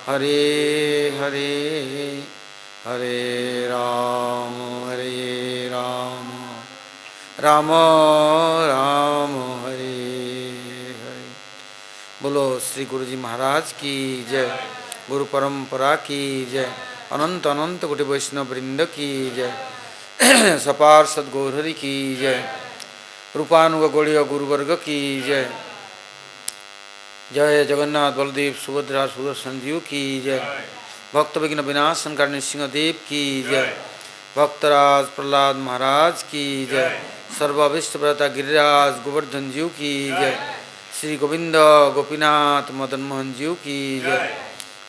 हरे हरे हरे राम राम राम हरे हरे। बोलो श्री गुरु जी महाराज की जय। गुरु परंपरा की जय। अनंत अनंत कोटि वैष्णव वृंद की जय। सपार सद्गौरहरि की जय। रूपानुग गौड़ीय गुरुवर्ग की जय। जय जगन्नाथ बलदेव सुभद्रा सुदर्शन जीव की जय। भक्त विघ्न विनाशन करने सिंहदेव की जय। भक्तराज प्रहलाद महाराज की जय। सर्वाभिष्ट व्रता गिरिराज गोवर्धन जीव की जय। श्री गोविंद गोपीनाथ मदन मोहन जीव की जय।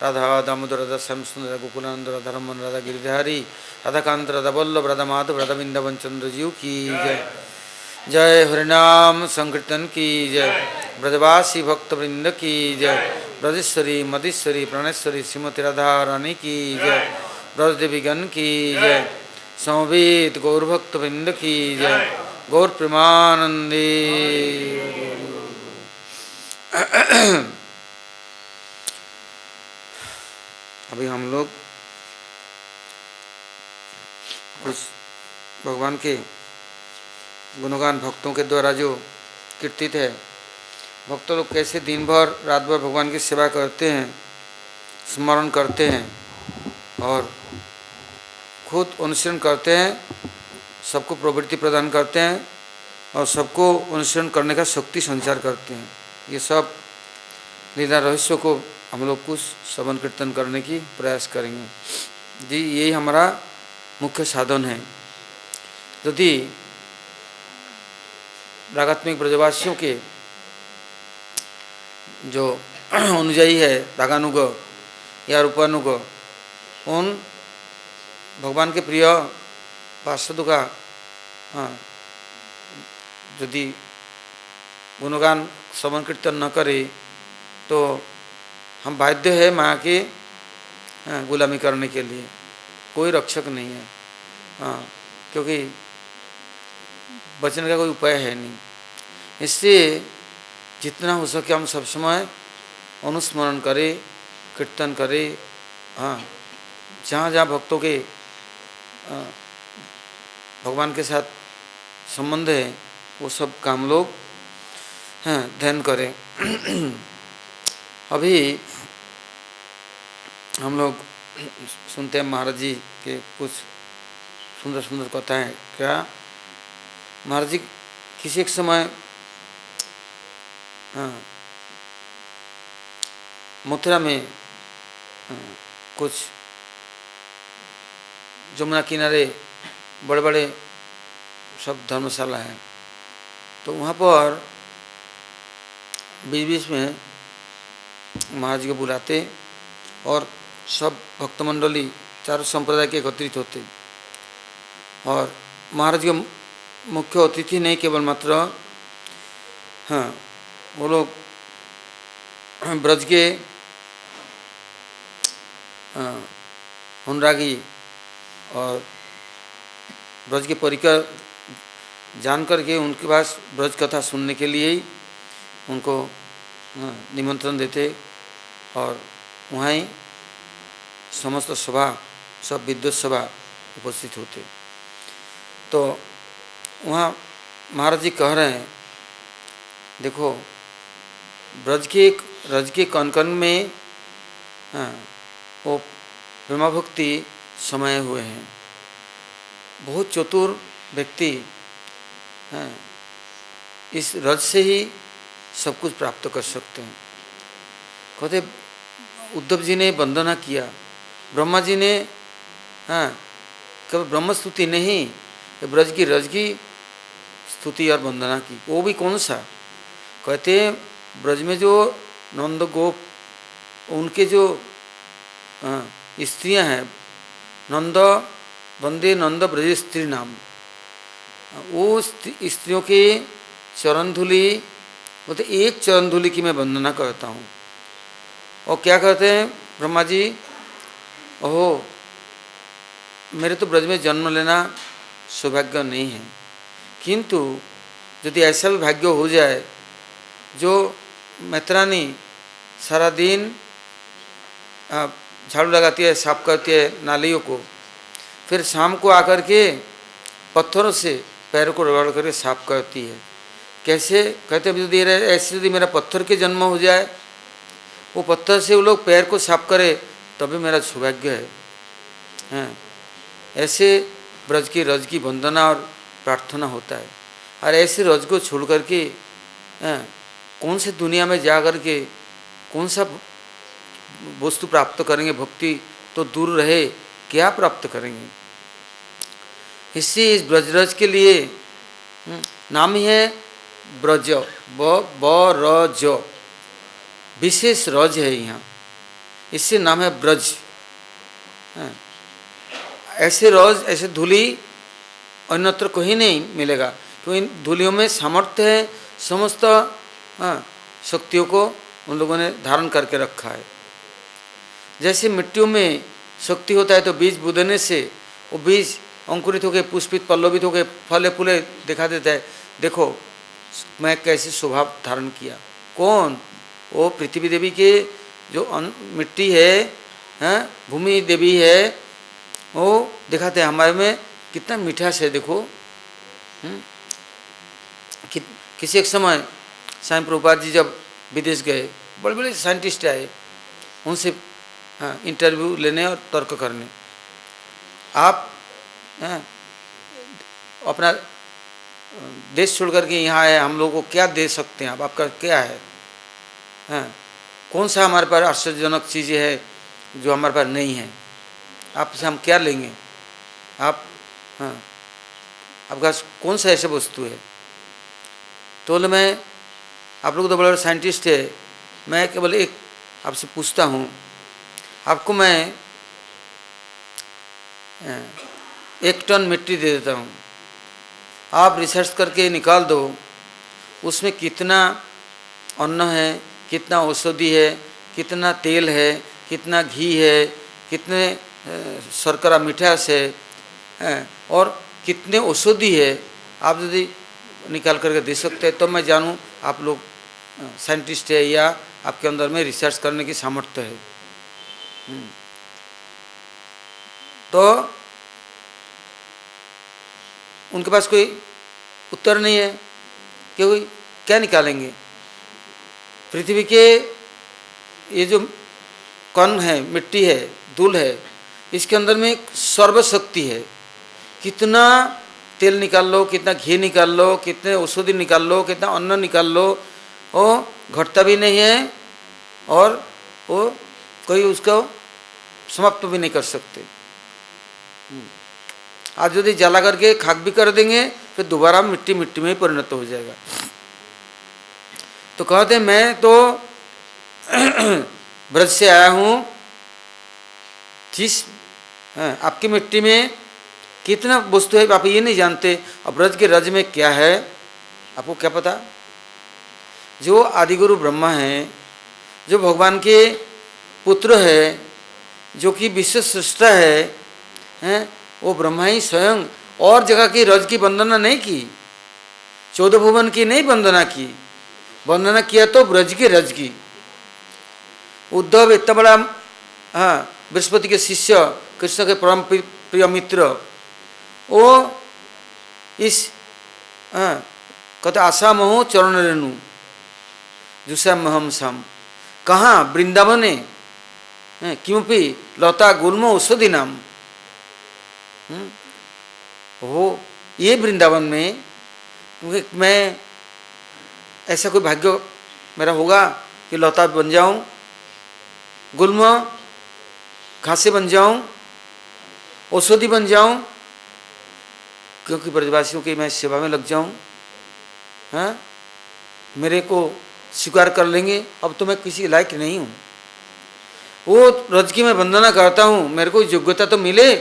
राधा दामोदर राधा श्याम सुंदर गोकुलानंद राधा रमन राधा गिरिधारी राधाकांत राधा वल्लभ राधा माधव राधा वृंदावन चंद्र जीव की जय। जय हरिनाम संकीर्तन की जय। ब्रजवासी भक्तवृंद की जय। ब्रजेश्वरी मधेश्वरी प्राणेश्वरी श्रीमती राधा रानी की जय। ब्रजदेवीगण की जय। समवेत गौरभक्तवृंद की जय। गौर प्रेमानंदे। अभी हम लोग कुछ भगवान के गुणगान भक्तों के द्वारा जो कीर्तित है, भक्त लोग कैसे दिन भर रात भर भगवान की सेवा करते हैं, स्मरण करते हैं और खुद अनुसरण करते हैं, सबको प्रवृत्ति प्रदान करते हैं और सबको अनुसरण करने का शक्ति संचार करते हैं। ये सब लीला रहस्यों को हम लोग कुछ श्रवण कीर्तन करने की प्रयास करेंगे जी। यही हमारा मुख्य साधन है। यदि रागात्मिक ब्रजवासियों के जो अनुयायी है, रागानुग या रूपानुग, उन भगवान के प्रिय पार्षदों का यदि गुणगान श्रवण कीर्तन न करे तो हम बाध्य है माँ की गुलामी करने के लिए। कोई रक्षक नहीं है, क्योंकि बचने का कोई उपाय है नहीं। इससे जितना हो सके हम सब समय अनुस्मरण करें, कीर्तन करें। जहाँ जहाँ भक्तों के भगवान के साथ संबंध है वो सब काम लोग ध्यान करें। अभी हम लोग सुनते हैं महाराज जी के कुछ सुंदर सुंदर कथाएं। क्या महाराज जी किसी एक समय मथुरा में कुछ जमुना किनारे बड़े बड़े सब धर्मशाला हैं, तो वहाँ पर बीच बीच में महाराज जी को बुलाते और सब भक्त मंडली चारों संप्रदाय के एकत्रित होते और महाराज जी के मुख्य अतिथि नहीं केवल मात्र वो लोग ब्रज के अनुरागी और ब्रज के परिकर जान करके उनके पास ब्रज कथा सुनने के लिए ही उनको निमंत्रण देते और वहाँ ही समस्त सभा, सब विद्वत सभा उपस्थित होते। तो वहाँ महाराज जी कह रहे हैं, देखो ब्रज के कण कण में वो प्रेमा भक्ति समाये हुए हैं। बहुत चतुर व्यक्ति इस रज से ही सब कुछ प्राप्त कर सकते हैं। कहते उद्धव जी ने वंदना किया, ब्रह्मा जी ने केवल ब्रह्म स्तुति नहीं, ब्रज की रज की स्तुति और वंदना की। वो भी कौन सा? कहते ब्रज में जो नंद गोप, उनके जो स्त्रियां हैं, नंद वंदे नंद ब्रज स्त्री नाम, वो स्त्रियों के चरण धूलि, बोलते एक चरण धूलि की मैं वंदना करता हूँ। और क्या कहते हैं ब्रह्मा जी, ओहो मेरे तो ब्रज में जन्म लेना सौभाग्य नहीं है, किंतु यदि ऐसा भी भाग्य हो जाए जो मैत्रानी सारा दिन झाड़ू लगाती है, साफ करती है नालियों को, फिर शाम को आकर के पत्थरों से पैरों को रगड़ करके साफ करती है। कैसे? कहते हैं यदि ऐसे यदि मेरा पत्थर के जन्म हो जाए, वो पत्थर से वो लोग पैर को साफ करे तभी मेरा सौभाग्य है। हैं, ऐसे ब्रज की रज की वंदना और प्रार्थना होता है। और ऐसे रज को छोड़ करके कौन से दुनिया में जा कर के कौन सा वस्तु प्राप्त करेंगे? भक्ति तो दूर रहे, क्या प्राप्त करेंगे? इससे इस ब्रजरज के लिए नाम ही है ब्रज, ब-र-ज, विशेष रज है यहाँ, इससे नाम है ब्रज। ऐसे रज, ऐसे धूली अन्यत्र कहीं नहीं मिलेगा, क्योंकि इन धूलियों में सामर्थ्य है, समस्त शक्तियों को उन लोगों ने धारण करके रखा है। जैसे मिट्टियों में शक्ति होता है तो बीज बुदने से वो बीज अंकुरित होकर पुष्पित पल्लवित होकर फले फूले दिखा देता है। देखो मैं कैसे स्वभाव धारण किया। कौन? वो पृथ्वी देवी के जो मिट्टी है, भूमि देवी है, वो दिखाते हैं हमारे में कितना मिठास है। देखो किसी एक समय स्वामी प्रभुपाद जी जब विदेश गए, बड़े बड़े साइंटिस्ट आए, उनसे इंटरव्यू लेने और तर्क करने। आप अपना देश छोड़ करके यहाँ आए, हम लोगों को क्या दे सकते हैं आप? आपका क्या है? कौन सा हमारे पास आश्चर्यजनक चीज़ें है जो हमारे पास नहीं है? आपसे हम क्या लेंगे? आप आपका कौन सा ऐसा वस्तु है? तो बोले मैं, आप लोग तो बड़े बड़े साइंटिस्ट है, मैं केवल एक आपसे पूछता हूँ, आपको मैं 1 टन मिट्टी दे देता हूँ, आप रिसर्च करके निकाल दो उसमें कितना अन्न है, कितना औषधि है, कितना तेल है, कितना घी है, कितने शर्करा मिठास है और कितने औषधि है, आप यदि निकाल करके दे सकते हैं तो मैं जानूँ आप लोग साइंटिस्ट है या आपके अंदर में रिसर्च करने की सामर्थ्य है। तो उनके पास कोई उत्तर नहीं है, क्योंकि क्या निकालेंगे? पृथ्वी के ये जो कण है, मिट्टी है, धूल है, इसके अंदर में सर्वशक्ति है। कितना तेल निकाल लो, कितना घी निकाल लो, कितने औषधि निकाल लो, कितना अन्न निकाल लो, वो घटता भी नहीं है और वो कोई उसको समाप्त भी नहीं कर सकते। आज यदि जला करके खाक भी कर देंगे फिर दोबारा मिट्टी मिट्टी में ही परिणत हो जाएगा। तो कहते हैं मैं तो ब्रज से आया हूँ, जिस आपकी मिट्टी में कितना वस्तु है आप ये नहीं जानते, और ब्रज के रज में क्या है आपको क्या पता? जो आदिगुरु ब्रह्मा है, जो भगवान के पुत्र है, जो कि विश्व सृष्टा है, वो ब्रह्मा ही स्वयं और जगह की रज की वंदना नहीं की, 14 भुवन की नहीं वंदना की, वंदना किया तो ब्रज की रज की। उद्धव इतना बड़ा बृहस्पति के शिष्य, कृष्ण के परम प्रिय मित्र, वो इस कहते आशा मोह चरण रेणु जुषाम हम सम, कहाँ? वृंदावने क्योंकि लता गुल्म औषधि नाम हो, ये वृंदावन में, क्योंकि मैं ऐसा कोई भाग्य मेरा होगा कि लता बन जाऊं, गुल्म घासे बन जाऊं, औषधि बन जाऊं, क्योंकि ब्रजवासियों की मैं सेवा में लग जाऊं, मेरे को स्वीकार कर लेंगे, अब तो मैं किसी लायक नहीं हूँ। वो रज की मैं वंदना करता हूँ, मेरे को योग्यता तो मिले,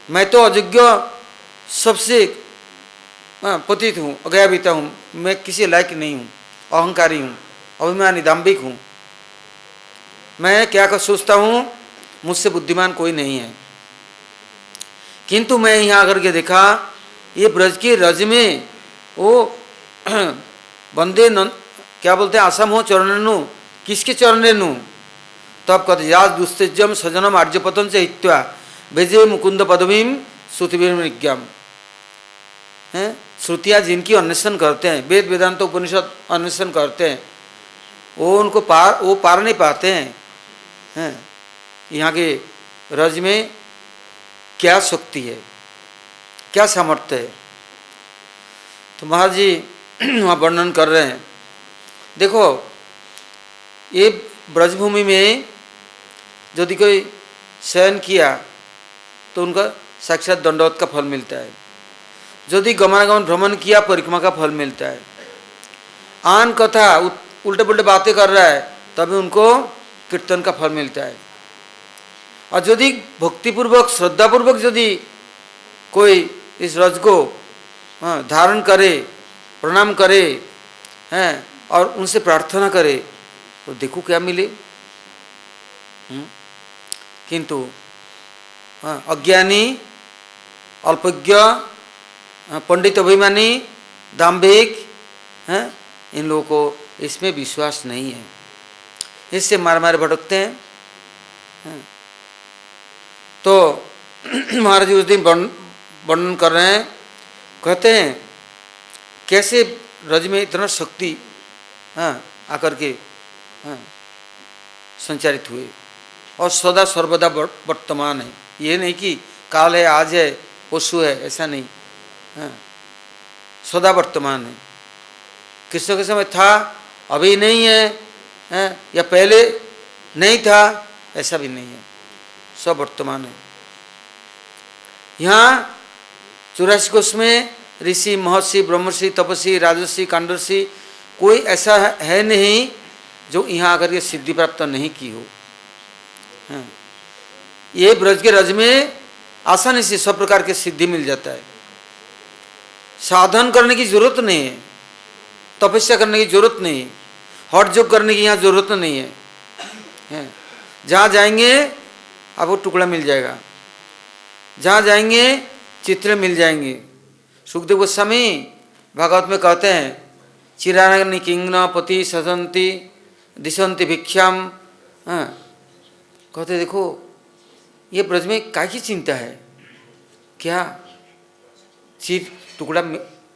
मैं तो अयोग्य सबसे पतित हूँ, अज्ञापिता हूँ, मैं किसी लायक नहीं हूँ, अहंकारी हूँ, अभिमानी दाम्भिक हूँ। मैं क्या कर सोचता हूँ, मुझसे बुद्धिमान कोई नहीं है। किंतु मैं यहाँ आकर के देखा, ये ब्रज के रज में वो वंदे क्या बोलते हैं, आसम हो चरणनु, किसके चरण रेणु? तब कहते याज दुस्तेजम सजनम आर्यपतन से हित्वा भेजे मुकुंद पदवीम श्रुतिभिर्ज्ञम। हैं, श्रुतियाँ जिनकी अन्वेषण करते हैं, वेद वेदांत उपनिषद अन्वेषण करते हैं, वो पार नहीं पाते हैं। यहाँ के रज में क्या शक्ति है, क्या सामर्थ्य है। तो महाराज जी वहाँ वर्णन कर रहे हैं। देखो ये ब्रजभूमि में यदि कोई शयन किया तो उनका साक्षात दंडवत का फल मिलता है। यदि गमनागमन भ्रमण किया परिक्रमा का फल मिलता है। आन कथा उल्टे पुल्टे बातें कर रहा है तभी उनको कीर्तन का फल मिलता है। और यदि भक्तिपूर्वक श्रद्धापूर्वक यदि कोई इस रज को धारण करे, प्रणाम करे हैं और उनसे प्रार्थना करे तो देखो क्या मिले। किंतु अज्ञानी, अल्पज्ञ, पंडित अभिमानी, दाम्भिक हैं, इन लोगों को इसमें विश्वास नहीं है, इससे मार मार भटकते हैं। तो महाराज जी उस दिन वर्णन कर रहे हैं, कहते हैं कैसे रज में इतना शक्ति आकर के संचारित हुए और सदा सर्वदा वर्तमान है। ये नहीं कि काल है, आज है, परसु है, ऐसा नहीं। सदा वर्तमान है। कृष्ण के समय था, अभी नहीं है, या पहले नहीं था, ऐसा भी नहीं है, सब वर्तमान है। यहाँ 84 कोश में ऋषि, महर्षि, ब्रह्मर्षि, तपस्वी, राजर्षि, कांडर्षि कोई ऐसा है नहीं जो यहाँ आकर के सिद्धि प्राप्त नहीं की हो। ये ब्रज के रज में आसानी से सब प्रकार के सिद्धि मिल जाता है। साधन करने की जरूरत नहीं है, तपस्या करने की जरूरत नहीं है, हठ जोग करने की यहाँ जरूरत नहीं है। जहाँ जाएंगे आपको टुकड़ा मिल जाएगा, जहाँ जाएंगे चित्र मिल जाएंगे। सुखदेव गोस्वामी भागवत में कहते हैं चिराग्नि किंग्न पति सदंती दिशंति भिक्षाम। कहते देखो ये ब्रज में काय की चिंता है, क्या चीर टुकड़ा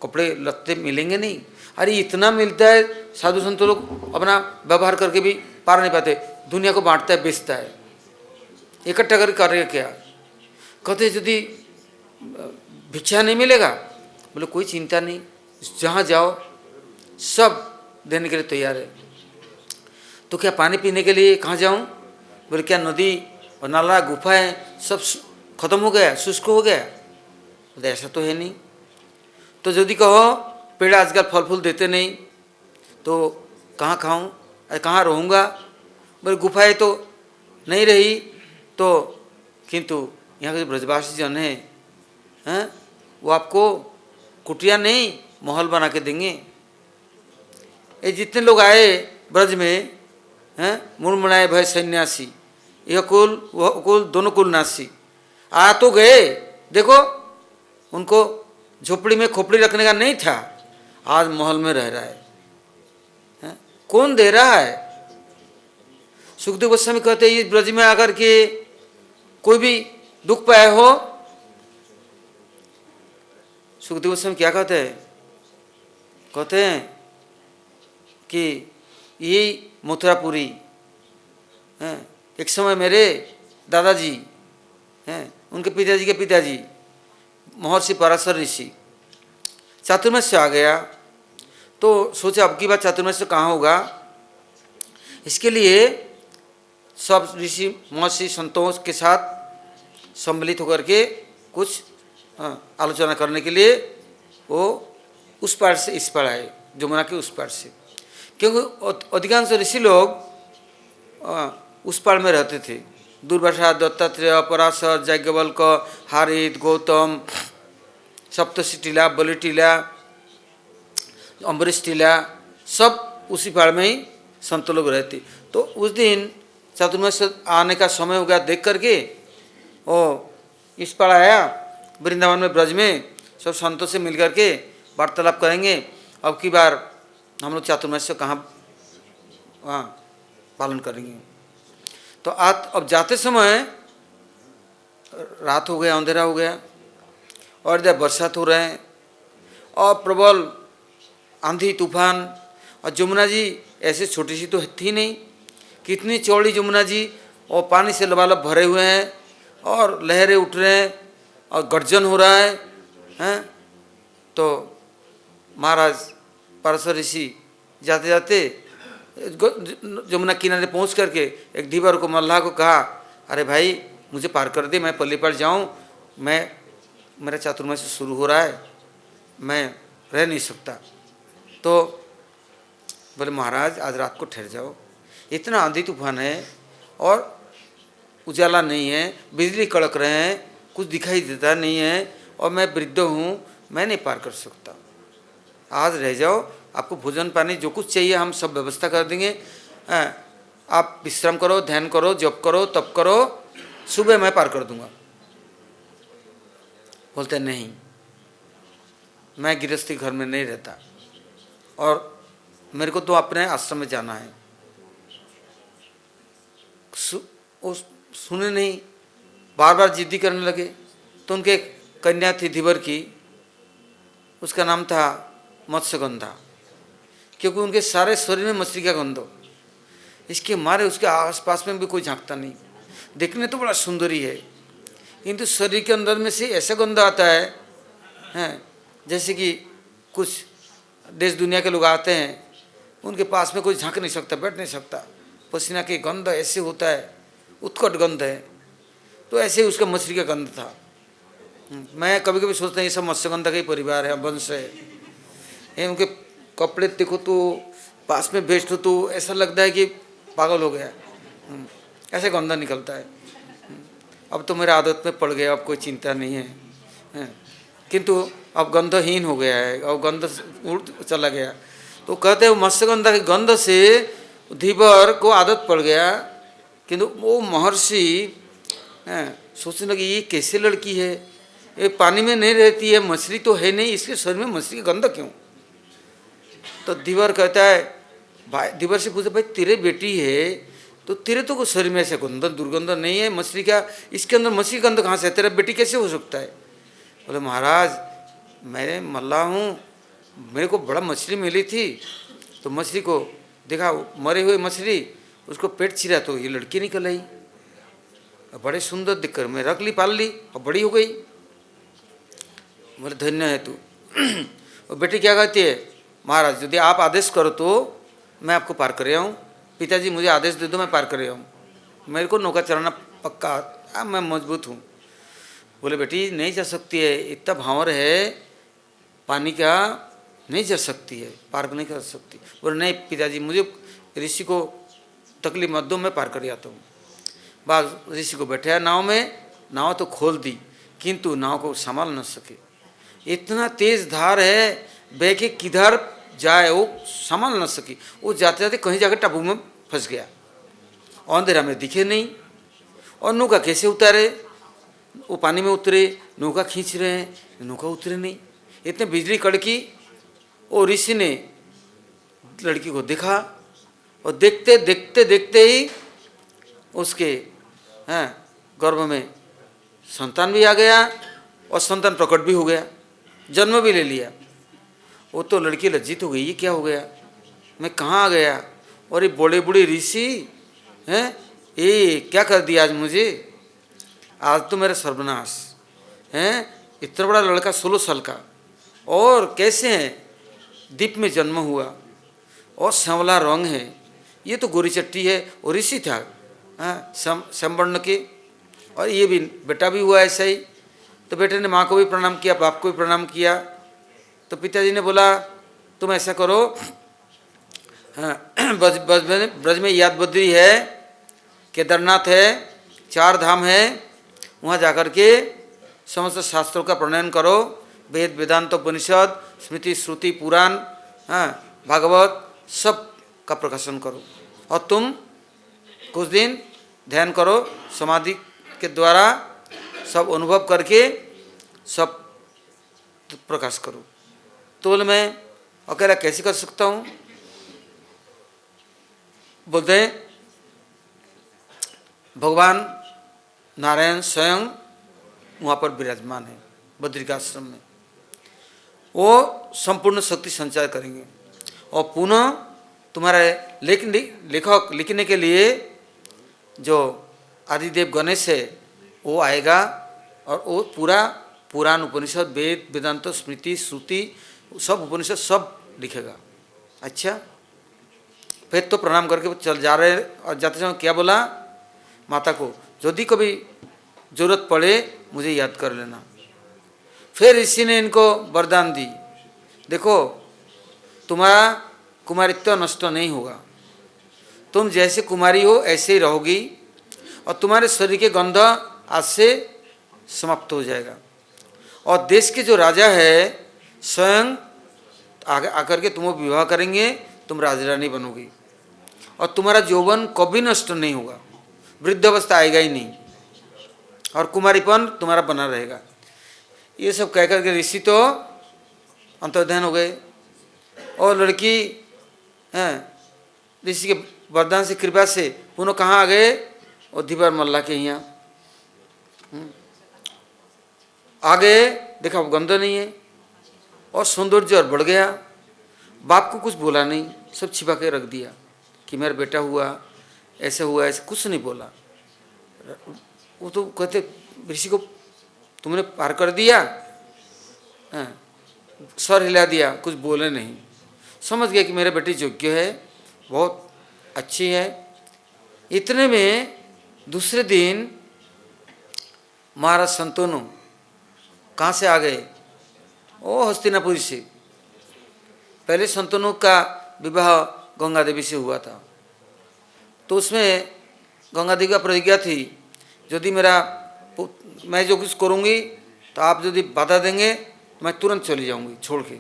कपड़े लत्ते मिलेंगे नहीं? अरे इतना मिलता है, साधु संत लोग अपना व्यवहार करके भी पार नहीं पाते, दुनिया को बांटता है, बेचता है, इकट्ठा करके करेगा क्या? कहते यदि भिक्षा नहीं मिलेगा, बोले कोई चिंता नहीं, जहाँ जाओ सब देने के लिए तैयार है। तो क्या पानी पीने के लिए कहाँ जाऊँ? बोले क्या नदी और नाला गुफाएं सब खत्म हो गया, शुष्क हो गया? बोले ऐसा तो है नहीं। तो यदि कहो पेड़ आजकल फल फूल देते नहीं तो कहाँ खाऊँ, कहाँ रहूँगा? बोले गुफाएं तो नहीं रही तो, किंतु यहाँ के जो ब्रजवासी जन हैं वो आपको कुटिया नहीं महल बना के देंगे। ये जितने लोग आए ब्रज में हैं, मुड़मुड़ाए भय सन्यासी, यह कुल वह कुल दोनों कुल नासी, आ तो गए, देखो उनको झोपड़ी में खोपड़ी रखने का नहीं था, आज महल में रह रहा है। कौन दे रहा है? सुखदेव गोस्वामी कहते हैं इस ब्रज में आकर के कोई भी दुख पाए हो? सुखदेव गोस्वामी क्या कहते हैं? कहते हैं कि ये मथुरापुरी हैं, एक समय मेरे दादाजी हैं, उनके पिताजी के पिताजी महर्षि पराशर ऋषि चातुर्मास्य आ गया तो सोचा अब की बात चातुर्मास्य कहाँ होगा। इसके लिए सब ऋषि महर्षि संतों के साथ सम्मिलित होकर के कुछ आलोचना करने के लिए वो उस पार से इस पार आए, जमुना के उस पार से, क्योंकि अधिकांश ऋषि लोग उस पार में रहते थे। दुर्वासा, दत्तात्रेय, पराशर, याज्ञवल्क, हारित, गौतम, सप्तर्षि टीला, बलि टीला, अम्बरीश टीला, सब उसी पार में ही संत लोग रहते। तो उस दिन चातुर्मास्य आने का समय हो गया, देख करके वो इस पार आया वृंदावन में, ब्रज में सब संतों से मिल करके वार्तालाप करेंगे, अब की बार हम लोग चातुर्मास्य कहाँ वहाँ पालन करेंगे। तो अब जाते समय रात हो गया, अंधेरा हो गया और जब बरसात हो रहे हैं और प्रबल आंधी तूफान, और जमुना जी ऐसे छोटी सी तो थी नहीं, कितनी चौड़ी जमुना जी, और पानी से लबालब भरे हुए हैं और लहरें उठ रहे हैं और गर्जन हो रहा है, हैं? तो महाराज पारसर ऋषि जाते जाते जमुना किनारे पहुंच करके एक धीवर को, मल्लाह को कहा, अरे भाई मुझे पार कर दे, मैं पल्ली पर जाऊँ, मेरा चातुर्मास्य शुरू हो रहा है, मैं रह नहीं सकता। तो बोले महाराज आज रात को ठहर जाओ, इतना आंधी तूफान है और उजाला नहीं है, बिजली कड़क रहे हैं, कुछ दिखाई देता नहीं है और मैं वृद्ध हूँ, मैं नहीं पार कर सकता, आज रह जाओ, आपको भोजन पानी जो कुछ चाहिए हम सब व्यवस्था कर देंगे, आप विश्राम करो, ध्यान करो, जप करो, तप करो, सुबह मैं पार कर दूंगा। बोलते नहीं, मैं गृहस्थी घर में नहीं रहता और मेरे को तो अपने आश्रम में जाना है। वो सुने नहीं, बार बार जिद्दी करने लगे। तो उनके कन्या थी धीवर की, उसका नाम था मत्स्यगंधा, क्योंकि उनके सारे शरीर में मछली का गंध हो, इसके मारे उसके आसपास में भी कोई झांकता नहीं। देखने तो बड़ा सुंदरी है, किंतु शरीर के अंदर में से ऐसा गंध आता है, हैं जैसे कि कुछ देश दुनिया के लोग आते हैं, उनके पास में कोई झांक नहीं सकता, बैठ नहीं सकता, पसीना के गंध ऐसे होता है, उत्कट गंध है। तो ऐसे ही उसका मछली का गंध था। मैं कभी कभी सोचता हूँ ये सब मत्स्यगंधा का ही परिवार है, वंश है। ये उनके कपड़े देखो तो, पास में बैठो तो ऐसा लगता है कि पागल हो गया, ऐसे गंदा निकलता है। अब तो मेरा आदत में पड़ गया, अब कोई चिंता नहीं है, किंतु अब गंधहीन हो गया है, अब गंध उड़ चला गया। तो कहते हैं मत्स्यगंधा के गंध से धीवर को आदत पड़ गया, किंतु वो महर्षि सोचने लगे ये कैसे लड़की है, ये पानी में नहीं रहती है, मछली तो है नहीं, इसके शरीर में मछली का गंध क्यों। तो धीवर कहता है, भाई धीवर से पूछा, भाई तेरे बेटी है तो तेरे तो कोई शरीर में ऐसे गंध दुर्गंध नहीं है मछली का, इसके अंदर मछली गंध कहाँ से है, तेरा बेटी कैसे हो सकता है। बोले महाराज मैं मल्ला हूँ, मेरे को बड़ा मछली मिली थी, तो मछली को देखा, मरे हुए मछली, उसको पेट चिरा तो ये लड़की निकल आई, बड़े सुंदर दिखकर मैं रख ली, पाल ली और बड़ी हो गई। बोले धन्य है तू। और बेटी क्या कहती है, महाराज यदि आप आदेश करो तो मैं आपको पार कर आऊँ, पिताजी मुझे आदेश दे दो मैं पार कर आऊँ, मेरे को नौका चलाना पक्का, मैं मजबूत हूँ। बोले बेटी नहीं जा सकती है, इतना भावर है पानी का, नहीं जा सकती है, पार नहीं कर सकती। बोले नहीं पिताजी मुझे ऋषि को तकलीफ मत दो, मैं पार कर आता हूँ। बाद ऋषि को बैठाया नाव में, नाव तो खोल दी किंतु नाव को संभाल न सके, इतना तेज धार है, बह के किधर जाए वो संभाल न सकी, वो जाते जाते कहीं जाकर टापू में फंस गया, अंधेरा में दिखे नहीं, और नौका कैसे उतारे, वो पानी में उतरे, नौका खींच रहे हैं, नौका उतरे नहीं, इतने बिजली कड़की। वो ऋषि ने लड़की को देखा और देखते देखते देखते ही उसके गर्भ में संतान भी आ गया और संतान प्रकट भी हो गया, जन्म भी ले लिया। वो तो लड़की लज्जित हो गई, ये क्या हो गया, मैं कहाँ आ गया, और ये बड़े बूढ़े ऋषि हैं, ये क्या कर दिया आज मुझे, आज तो मेरा सर्वनाश हैं। इतना बड़ा लड़का 16 साल का, और कैसे हैं, दीप में जन्म हुआ और सांवला रंग है, ये तो गोरी चट्टी है, और ऋषि था संवर्ण के, और ये भी बेटा भी हुआ ऐसा ही। तो बेटे ने माँ को भी प्रणाम किया, बाप को भी प्रणाम किया। तो पिताजी ने बोला तुम ऐसा करो, ब्रज में याद बद्री है, केदारनाथ है, 4 धाम है, वहाँ जाकर के समस्त शास्त्रों का प्रणयन करो, वेद वेदांत उपनिषद स्मृति श्रुति पुराण भागवत सब का प्रकाशन करो, और तुम कुछ दिन ध्यान करो, समाधि के द्वारा सब अनुभव करके सब प्रकाश करो। तो बोले मैं अकेला कैसे कर सकता हूँ। बोलते हैं भगवान नारायण स्वयं वहाँ पर विराजमान है बद्रिकाश्रम में। वो संपूर्ण शक्ति संचार करेंगे और पुनः तुम्हारा लेखक लिखने के लिए जो आदिदेव गणेश है वो आएगा और वो पूरा पुराण उपनिषद वेद वेदांत स्मृति श्रुति सब उपनिषद सब लिखेगा। अच्छा, फिर तो प्रणाम करके चल जा रहे और जाते समय क्या बोला माता को, यदि कभी जरूरत पड़े मुझे याद कर लेना। फिर ऋषि ने इनको वरदान दी, देखो तुम्हारा कुमारित्व नष्ट नहीं होगा, तुम जैसे कुमारी हो ऐसे ही रहोगी और तुम्हारे शरीर के गंध आज से समाप्त हो जाएगा और देश के जो राजा है स्वयं आकर के तुम्हें विवाह करेंगे, तुम राजरानी बनोगी और तुम्हारा यौवन कभी नष्ट नहीं होगा, वृद्धावस्था आएगा ही नहीं और कुमारीपन तुम्हारा बना रहेगा। ये सब कह करके ऋषि तो अंतर्ध्यान हो गए और लड़की ऋषि के वरदान से कृपा से पुनः कहाँ आ गए, और धीवर मल्ला के यहाँ आ गए। देखा गंध नहीं है और सौंदर्य और बढ़ गया। बाप को कुछ बोला नहीं, सब छिपा के रख दिया कि मेरा बेटा हुआ ऐसे कुछ नहीं बोला। वो तो कहते ऋषि को तुमने पार कर दिया, सर हिला दिया, कुछ बोले नहीं, समझ गया कि मेरा बेटी योग्य है, बहुत अच्छी है। इतने में दूसरे दिन महाराज शंतनु कहाँ से आ गए, ओ हस्तिनापुर से। पहले शंतनु का विवाह गंगा देवी से हुआ था, तो उसमें गंगा देवी का प्रतिज्ञा थी, यदि मैं जो कुछ करूँगी तो आप यदि बाधा देंगे मैं तुरंत चली जाऊँगी छोड़ के।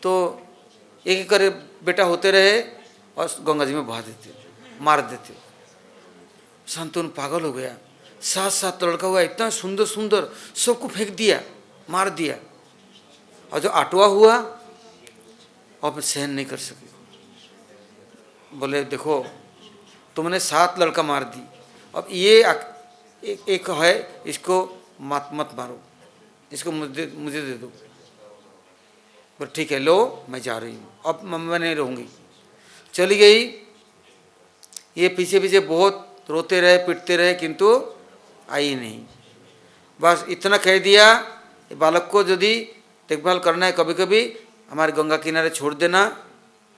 तो एक एक करे बेटा होते रहे और गंगा जी में बहा देते, मार देते। शंतनु पागल हो गया, 7 लड़का हुआ, इतना सुंदर सुंदर, सबको फेंक दिया, मार दिया। और जो 8वां हुआ अब सहन नहीं कर सके, बोले देखो तुमने 7 लड़का मार दी, अब ये एक है, इसको मत मारो, इसको मुझे दे दो। पर ठीक है लो, मैं जा रही हूँ, अब मैं नहीं रहूँगी। चली गई। ये पीछे पीछे बहुत रोते रहे पिटते रहे किंतु आई नहीं। बस इतना कह दिया, बालक को यदि देखभाल करना है कभी कभी हमारे गंगा किनारे छोड़ देना,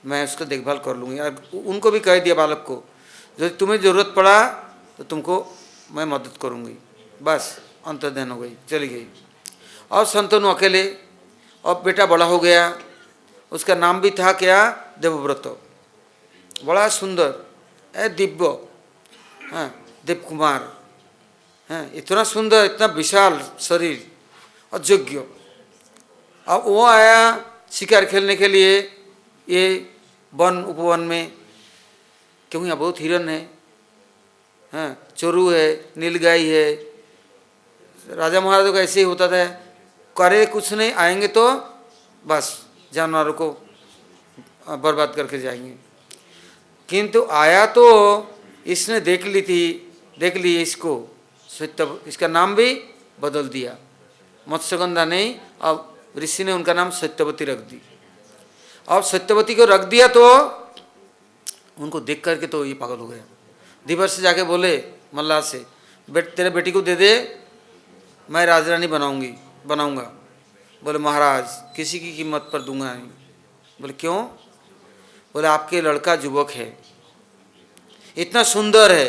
मैं उसको देखभाल कर लूँगी। और उनको भी कह दिया बालक को, यदि तुम्हें ज़रूरत पड़ा तो तुमको मैं मदद करूँगी। बस अंतर्ध्यान हो गई, चली गई। और शंतनु अकेले, और बेटा बड़ा हो गया, उसका नाम भी था क्या, देवव्रत। बड़ा सुंदर दिव्य, हाँ देव कुमार, हाँ इतना सुंदर, इतना विशाल शरीर और योग्य। अब वो आया शिकार खेलने के लिए ये वन उपवन में, क्योंकि यहाँ बहुत हिरन है, हाँ चोरू है, नीलगाई है। राजा महाराजों का ऐसे ही होता था, करे कुछ नहीं, आएंगे तो बस जानवरों को बर्बाद करके जाएंगे। किंतु आया तो इसने देख ली इसको, इसका नाम भी बदल दिया, मत्स्यगंधा नहीं, अब ऋषि ने उनका नाम सत्यवती रख दी। अब सत्यवती को रख दिया तो उनको देख करके तो ये पागल हो गया। धीवर से जाके बोले मल्लाह से, तेरे बेटी को दे दे, मैं राजरानी बनाऊंगा। बोले महाराज किसी की कीमत पर दूंगा नहीं। बोले क्यों? बोले आपके लड़का युवक है, इतना सुंदर है,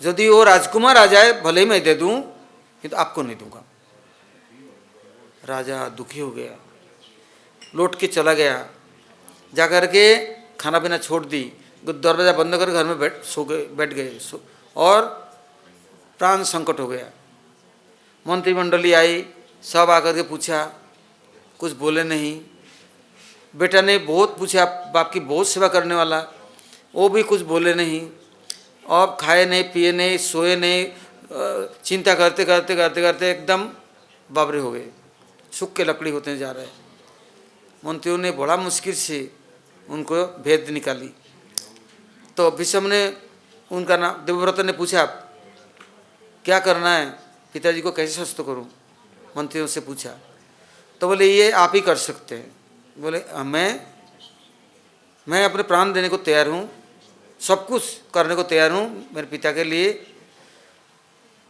यदि वो राजकुमार आ जाए भले ही मैं दे दूं, किंतु आपको नहीं दूंगा। राजा दुखी हो गया, लौट के चला गया, जाकर के खाना पीना छोड़ दी, दरवाजा बंद कर घर में बैठ गए और प्राण संकट हो गया। मंत्रिमंडली आई, सब आकर के पूछा, कुछ बोले नहीं। बेटा ने बहुत पूछा, बाप की बहुत सेवा करने वाला, वो भी कुछ बोले नहीं। और खाए नहीं, पिए नहीं, सोए नहीं, चिंता करते करते करते करते एकदम बाबरे हो गए, सूख के लकड़ी होते जा रहे। मंत्रियों ने बड़ा मुश्किल से उनको भेद निकाली। तो भीष्म ने उनका नाम देवव्रत ने पूछा क्या करना है, पिताजी को कैसे स्वस्थ करूं, मंत्रियों से पूछा। तो बोले ये आप ही कर सकते हैं। बोले मैं अपने प्राण देने को तैयार हूँ, सब कुछ करने को तैयार हूँ मेरे पिता के लिए।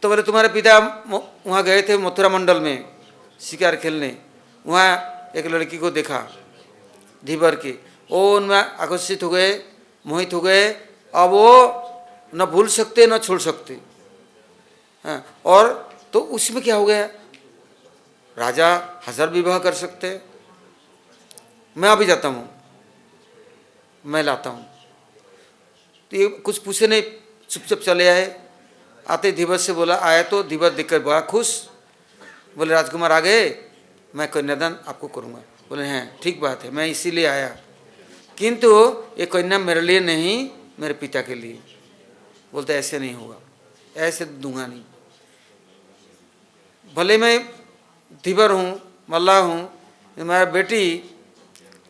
तो बोले तुम्हारे पिता वहाँ गए थे मथुरा मंडल में शिकार खेलने, वहाँ एक लड़की को देखा धीवर की, वो उनमें आकर्षित हो गए, मोहित हो गए। अब वो न भूल सकते न छोड़ सकते। हाँ, और तो उसमें क्या हो गया, राजा 1000 विवाह कर सकते हैं, मैं अभी जाता हूँ, मैं लाता हूँ। तो ये कुछ पूछे नहीं, चुपचाप चले आए। आते धीवर से बोला, आया तो धीवर देखकर बड़ा खुश, बोले राजकुमार आ गए, मैं कन्यादान आपको करूँगा। बोले हैं ठीक बात है, मैं इसीलिए आया, किंतु ये कन्या मेरे लिए नहीं, मेरे पिता के लिए। बोलते ऐसे नहीं होगा, ऐसे दूंगा नहीं। भले मैं धीवर हूँ, मल्लाह हूँ, मेरा बेटी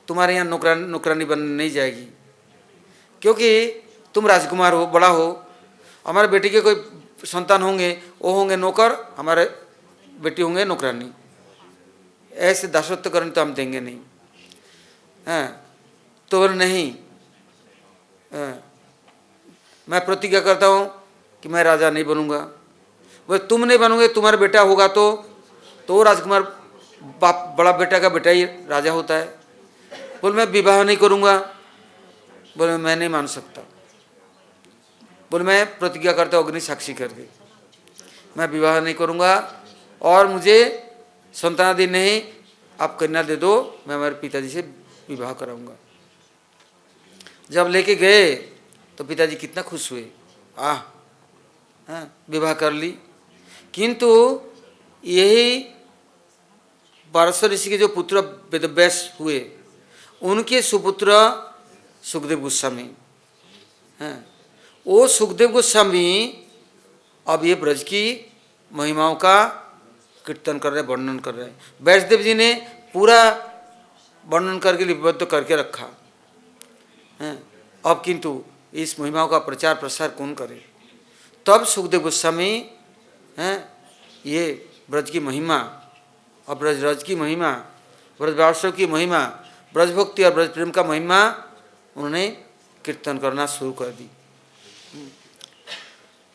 तुम्हारे यहाँ नौकरानी बनने नहीं जाएगी, क्योंकि तुम राजकुमार हो, बड़ा हो। हमारे बेटी के कोई संतान होंगे, वो होंगे नौकर, हमारे बेटी होंगे नौकरानी। ऐसे दासत्वकरण तो हम देंगे नहीं। हाँ, तो नहीं, मैं प्रतिज्ञा करता हूँ कि मैं राजा नहीं बनूंगा। वो तुम नहीं बनोगे, तुम्हारा बेटा होगा तो राजकुमार बाप, बड़ा बेटा का बेटा ही राजा होता है। बोले मैं विवाह नहीं करूँगा। बोले मैं नहीं मान सकता। बोले मैं प्रतिज्ञा करता हूँ अग्नि साक्षी करके, मैं विवाह नहीं करूँगा, और मुझे संतानादि नहीं, आप कन्या दे दो, मैं हमारे पिताजी से विवाह कराऊंगा। जब लेके गए तो पिताजी कितना खुश हुए, विवाह कर ली। किंतु यही पारस ऋषि के जो पुत्र वेदव्यास हुए, उनके सुपुत्र सुखदेव गोस्वामी, वो सुखदेव गोस्वामी अब ये ब्रज की महिमाओं का कीर्तन कर रहे, वर्णन कर रहे हैं। वैष्णदेव जी ने पूरा वर्णन करके लिपिबद्ध करके रखा है। अब किंतु इस महिमाओं का प्रचार प्रसार कौन करे। तब सुखदेव गोस्वामी ये ब्रज की महिमा और ब्रज की महिमा, ब्रजवासव की महिमा, ब्रज भक्ति और ब्रज प्रेम का महिमा उन्होंने कीर्तन करना शुरू कर दी।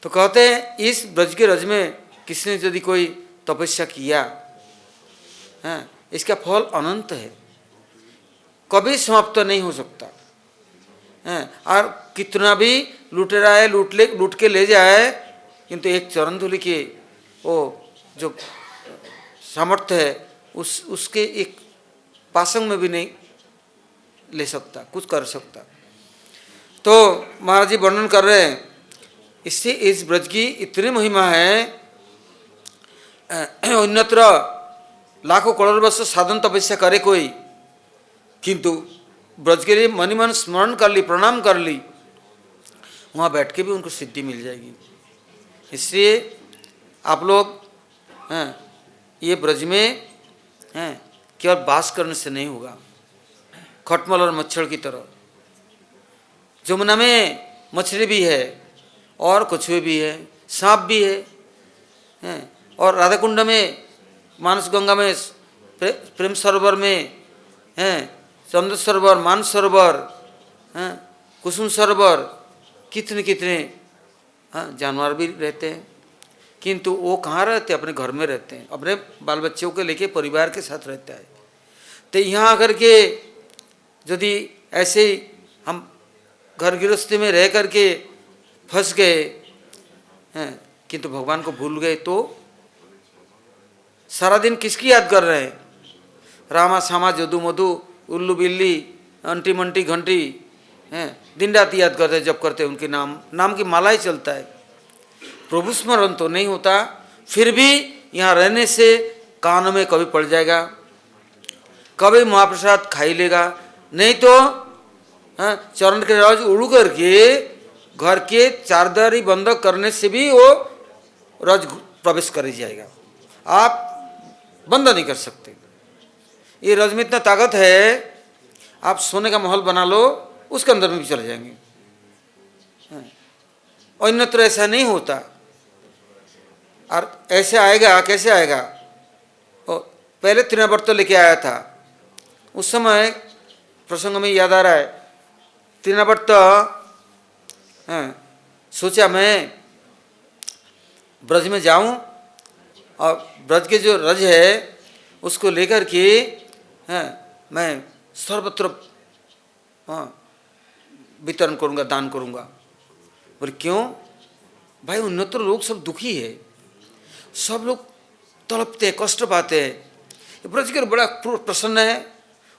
तो कहते हैं इस ब्रज के रज में किसने यदि कोई तपस्या किया, इसका फल अनंत है, कभी समाप्त नहीं हो सकता। और कितना भी लुटेरा है लूट के ले जाए, किंतु एक चरण धूलि के वो जो सामर्थ्य है उसके एक पासंग में भी नहीं ले सकता, कुछ कर सकता। तो महाराज जी वर्णन कर रहे हैं, इससे इस ब्रज की इतनी महिमा है, अन्यत्र लाखों करोड़ वर्ष साधन तपस्या करे कोई, किंतु ब्रज के लिए मन मन स्मरण कर ली, प्रणाम कर ली, वहाँ बैठ के भी उनको सिद्धि मिल जाएगी। इसलिए आप लोग ये ब्रज में केवल वास करने से नहीं होगा, खटमल और मच्छर की तरह। जमुना में मछली भी है और कछुए भी है, सांप भी है, और राधा कुंड में, मानस गंगा में, प्रेम सरोवर में, चंद्र सरोवर, मान सरोवर, कुसुम सरोवर, कितने कितने जानवर भी रहते हैं। किंतु वो कहाँ रहते हैं, अपने घर में रहते हैं, अपने बाल बच्चों को लेके परिवार के साथ रहता है। तो यहाँ आकर के यदि ऐसे ही हम घर गृहस्थी में रह करके फंस गए, किंतु भगवान को भूल गए, तो सारा दिन किसकी याद कर रहे हैं, रामा सामा जदू मधु उल्लू बिल्ली अंटी मंटी घंटी, दिन रात याद करते हैं, जब करते हैं उनके नाम की माला ही चलता है, प्रभु स्मरण तो नहीं होता। फिर भी यहाँ रहने से कानों में कभी पड़ जाएगा, कभी महाप्रसाद खा ही लेगा, नहीं तो चरण के राज उड़ करके घर के चारदारी बंद करने से भी वो रज प्रवेश कर ही जाएगा, आप बंद नहीं कर सकते। ये रज में इतना ताकत है, आप सोने का महल बना लो, उसके अंदर में भी चले जाएंगे। अन्यत्र ऐसा नहीं होता। और ऐसे आएगा, कैसे आएगा? पहले तृणावर्त लेके आया था, उस समय प्रसंग में याद आ रहा है, तृणावर्त सोचा मैं ब्रज में जाऊं और ब्रज के जो रज है उसको लेकर के मैं सर्वत्र वितरण करूंगा, दान करूंगा। बोले क्यों भाई? उन्नतर लोग सब दुखी है, सब लोग तड़पते हैं, कष्ट पाते हैं। ब्रज के बड़ा प्रसन्न है,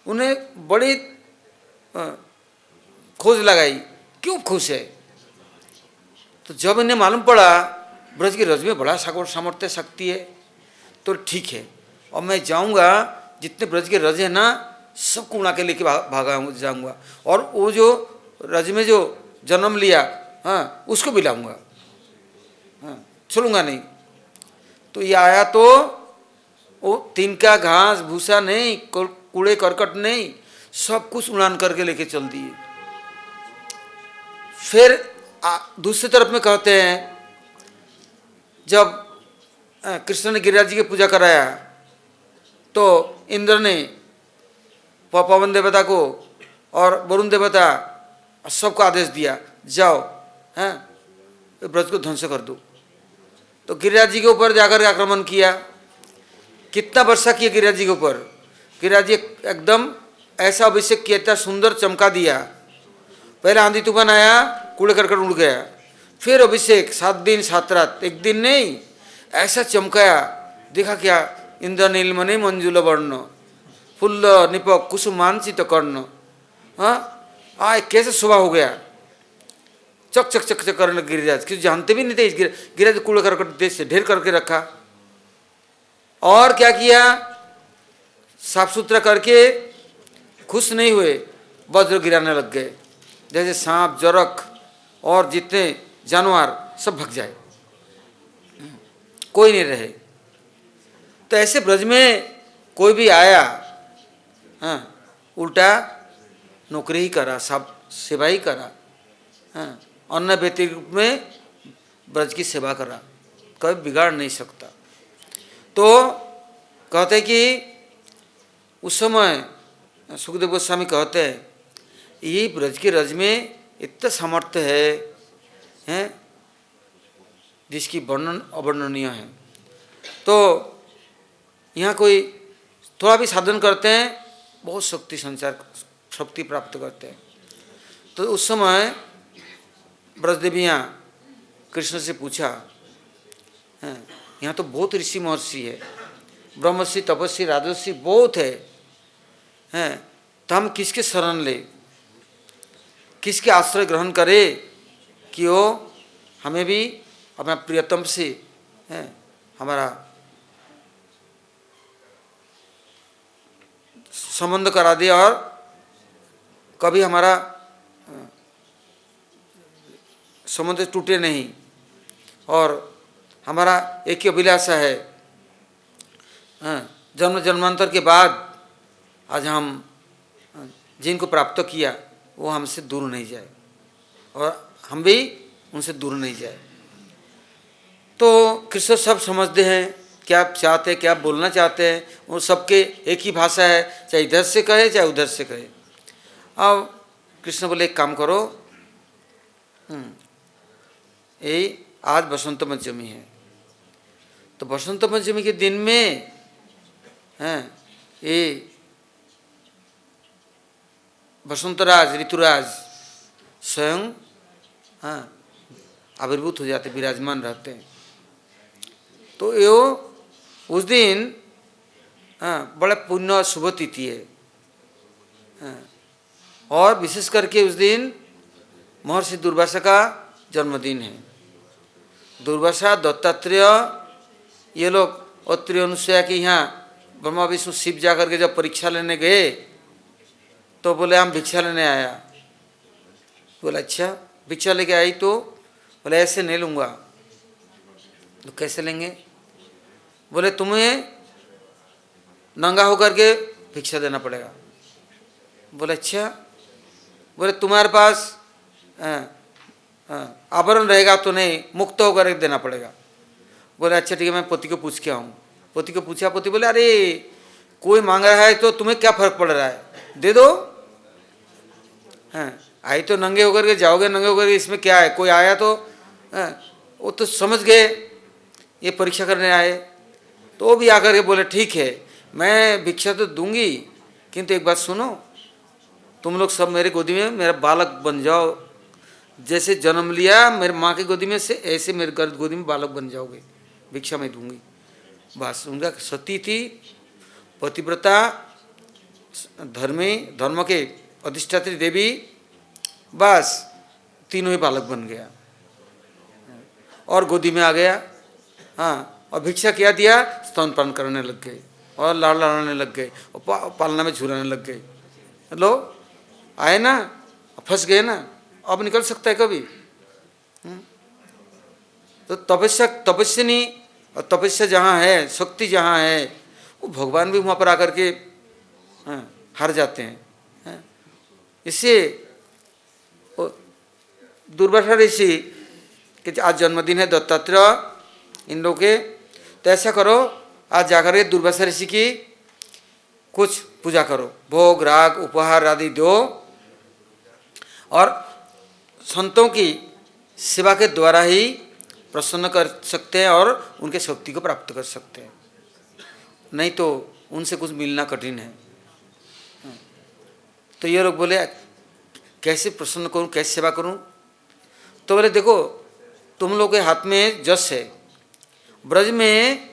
उन्हें बड़ी खोज लगाई, क्यों खुश है? तो जब इन्हें मालूम पड़ा ब्रज के रज में बड़ा सामर्थ्य शक्ति है, तो ठीक है, और मैं जाऊंगा, जितने ब्रज के रज है ना सबको उड़ा के लेके भागा जाऊंगा, और वो जो रज में जो जन्म लिया उसको भी लाऊंगा, छोड़ूंगा नहीं। तो ये आया तो वो तिनका घास भूसा नहीं, कूड़े करकट नहीं, सब कुछ उड़ान करके लेके चल दिए। फिर दूसरी तरफ में कहते हैं, जब कृष्ण ने गिरिराज जी की पूजा कराया तो इंद्र ने पवन देवता को और वरुण देवता सबको आदेश दिया, जाओ ब्रज को ध्वंस कर दो। तो गिरिराज जी के ऊपर जाकर आक्रमण किया। कितना वर्षा किया गिरिराज जी के ऊपर? गिरिराज जी एकदम ऐसा अभिषेक किया, इतना सुंदर चमका दिया। पहले आंधी तूफान आया, कूड़े करकट उड़ गया, फिर अभिषेक 7 दिन 7 रात, एक दिन नहीं, ऐसा चमकाया। देखा क्या? इंद्र नीलमणि मंजुल वर्ण, फुल्ल निपक कुसुमांचित कर्ण। कैसे शोभा हो गया, चक चक चक चक करने गिरिराज, किसी जानते भी नहीं थे गिरिराज कूड़े करकट देश से ढेर करके रखा। और क्या किया? साफ सुथरा करके खुश नहीं हुए, वज्र गिराने लग गए, जैसे सांप जरक और जितने जानवर सब भग जाए, कोई नहीं रहे। तो ऐसे ब्रज में कोई भी आया उल्टा नौकरी ही करा, सब सेवा ही करा, अन्न व्यक्ति रूप में ब्रज की सेवा करा, कभी बिगाड़ नहीं सकता। तो कहते कि उस समय सुखदेव गोस्वामी कहते हैं, यही ब्रज के रज में इतना सामर्थ्य है जिसकी वर्णन अवर्णनीय है। तो यहाँ कोई थोड़ा भी साधन करते हैं, बहुत शक्ति प्राप्त करते हैं। तो उस समय ब्रजदेवियाँ कृष्ण से पूछा, यहाँ तो बहुत ऋषि महर्षि है, ब्रह्मर्षि तपस्वी राजर्षि बहुत है, तो हम किसके शरण ले, किसके आश्रय ग्रहण करें कि वो हमें भी अपना प्रियतम से हमारा संबंध करा दे और कभी हमारा संबंध टूटे नहीं। और हमारा एक ही अभिलाषा है, जन्म जन्मांतर के बाद आज हम जिनको प्राप्त किया वो हमसे दूर नहीं जाए और हम भी उनसे दूर नहीं जाए। तो कृष्ण सब समझते हैं क्या चाहते, क्या बोलना चाहते हैं, वो सबके एक ही भाषा है, चाहे इधर से कहे चाहे उधर से कहे। अब कृष्ण बोले एक काम करो, यही आज बसंत पंचमी है, तो बसंत पंचमी के दिन में ये बसंतराज ऋतुराज स्वयं आविर्भूत हो जाते, विराजमान रहते हैं। तो यो उस दिन बड़ा पुण्य शुभ तिथि है, और विशेष करके उस दिन महर्षि दुर्वासा का जन्मदिन है। दुर्वासा दत्तात्रेय ये लोग अत्रि अनुसुया के यहाँ ब्रह्मा विष्णु शिव जा करके जब परीक्षा लेने गए तो बोले हम भिक्षा लेने आया। बोले अच्छा भिक्षा लेके आई? तो बोले ऐसे नहीं लूँगा। तो कैसे लेंगे? बोले तुम्हें नंगा होकर के भिक्षा देना पड़ेगा। बोले अच्छा। बोले तुम्हारे पास हाँ, आवरण रहेगा तो नहीं, मुक्त होकर के देना पड़ेगा। बोले अच्छा ठीक है, मैं पति को पूछ के आऊँ। पति को पूछा, पति बोले अरे कोई मांग रहा है तो तुम्हें क्या फर्क पड़ रहा है, दे दो। हाँ, आई तो नंगे होकर के जाओगे, नंगे होकर के, इसमें क्या है, कोई आया तो हाँ, वो तो समझ गए ये परीक्षा करने आए। तो वो भी आकर के बोले ठीक है मैं भिक्षा तो दूंगी, किंतु एक बात सुनो, तुम लोग सब मेरे गोदी में मेरा बालक बन जाओ, जैसे जन्म लिया मेरे माँ की गोदी में से ऐसे मेरे गोदी में बालक बन जाओगे, भिक्षा मैं दूंगी। बस उनका सती थी, पतिव्रता, धर्म के अधिष्ठात्री देवी, बस तीनों ही बालक बन गया और गोदी में आ गया। हाँ, और भिक्षा क्या दिया, स्तनपान करने लग गए और लाड़ लड़ाने लग गए और पालना में झुलाने लग गए। लो आए ना, फंस गए ना, अब निकल सकता है कभी। तो तपस्या नहीं, और तपस्या जहाँ है, शक्ति जहाँ है, वो भगवान भी वहाँ पर आकर के हार जाते हैं। इससे दुर्वासा ऋषि कि आज जन्मदिन है दत्तात्रेय इन लोगों के, तो ऐसा करो आज जाकर के दुर्वासा ऋषि की कुछ पूजा करो, भोग राग उपहार आदि दो, और संतों की सेवा के द्वारा ही प्रसन्न कर सकते हैं और उनके शक्ति को प्राप्त कर सकते हैं, नहीं तो उनसे कुछ मिलना कठिन है। तो ये लोग बोले कैसे प्रसन्न करूं, कैसे सेवा करूं? तो बोले देखो तुम लोग के हाथ में जस है, ब्रज में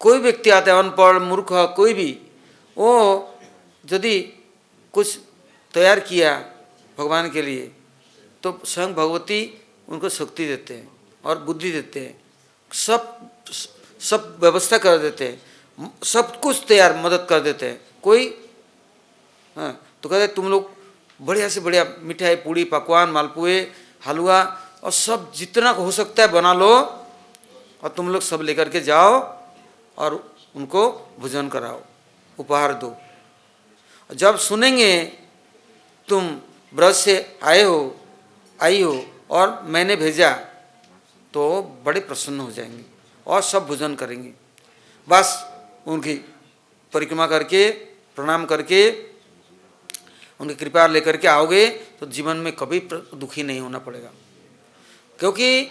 कोई व्यक्ति आता है, अनपढ़ मूर्ख कोई भी, वो यदि कुछ तैयार किया भगवान के लिए तो स्वयं भगवती उनको शक्ति देते हैं और बुद्धि देते हैं, सब व्यवस्था कर देते हैं, सब कुछ तैयार मदद कर देते हैं। कोई हाँ, तो कहते तुम लोग बढ़िया से बढ़िया मिठाई पूड़ी पकवान मालपुए हलवा और सब जितना हो सकता है बना लो, और तुम लोग सब लेकर के जाओ और उनको भोजन कराओ, उपहार दो। जब सुनेंगे तुम ब्रज से आई हो और मैंने भेजा, तो बड़े प्रसन्न हो जाएंगे और सब भोजन करेंगे। बस उनकी परिक्रमा करके प्रणाम करके उनकी कृपा लेकर के आओगे तो जीवन में कभी दुखी नहीं होना पड़ेगा, क्योंकि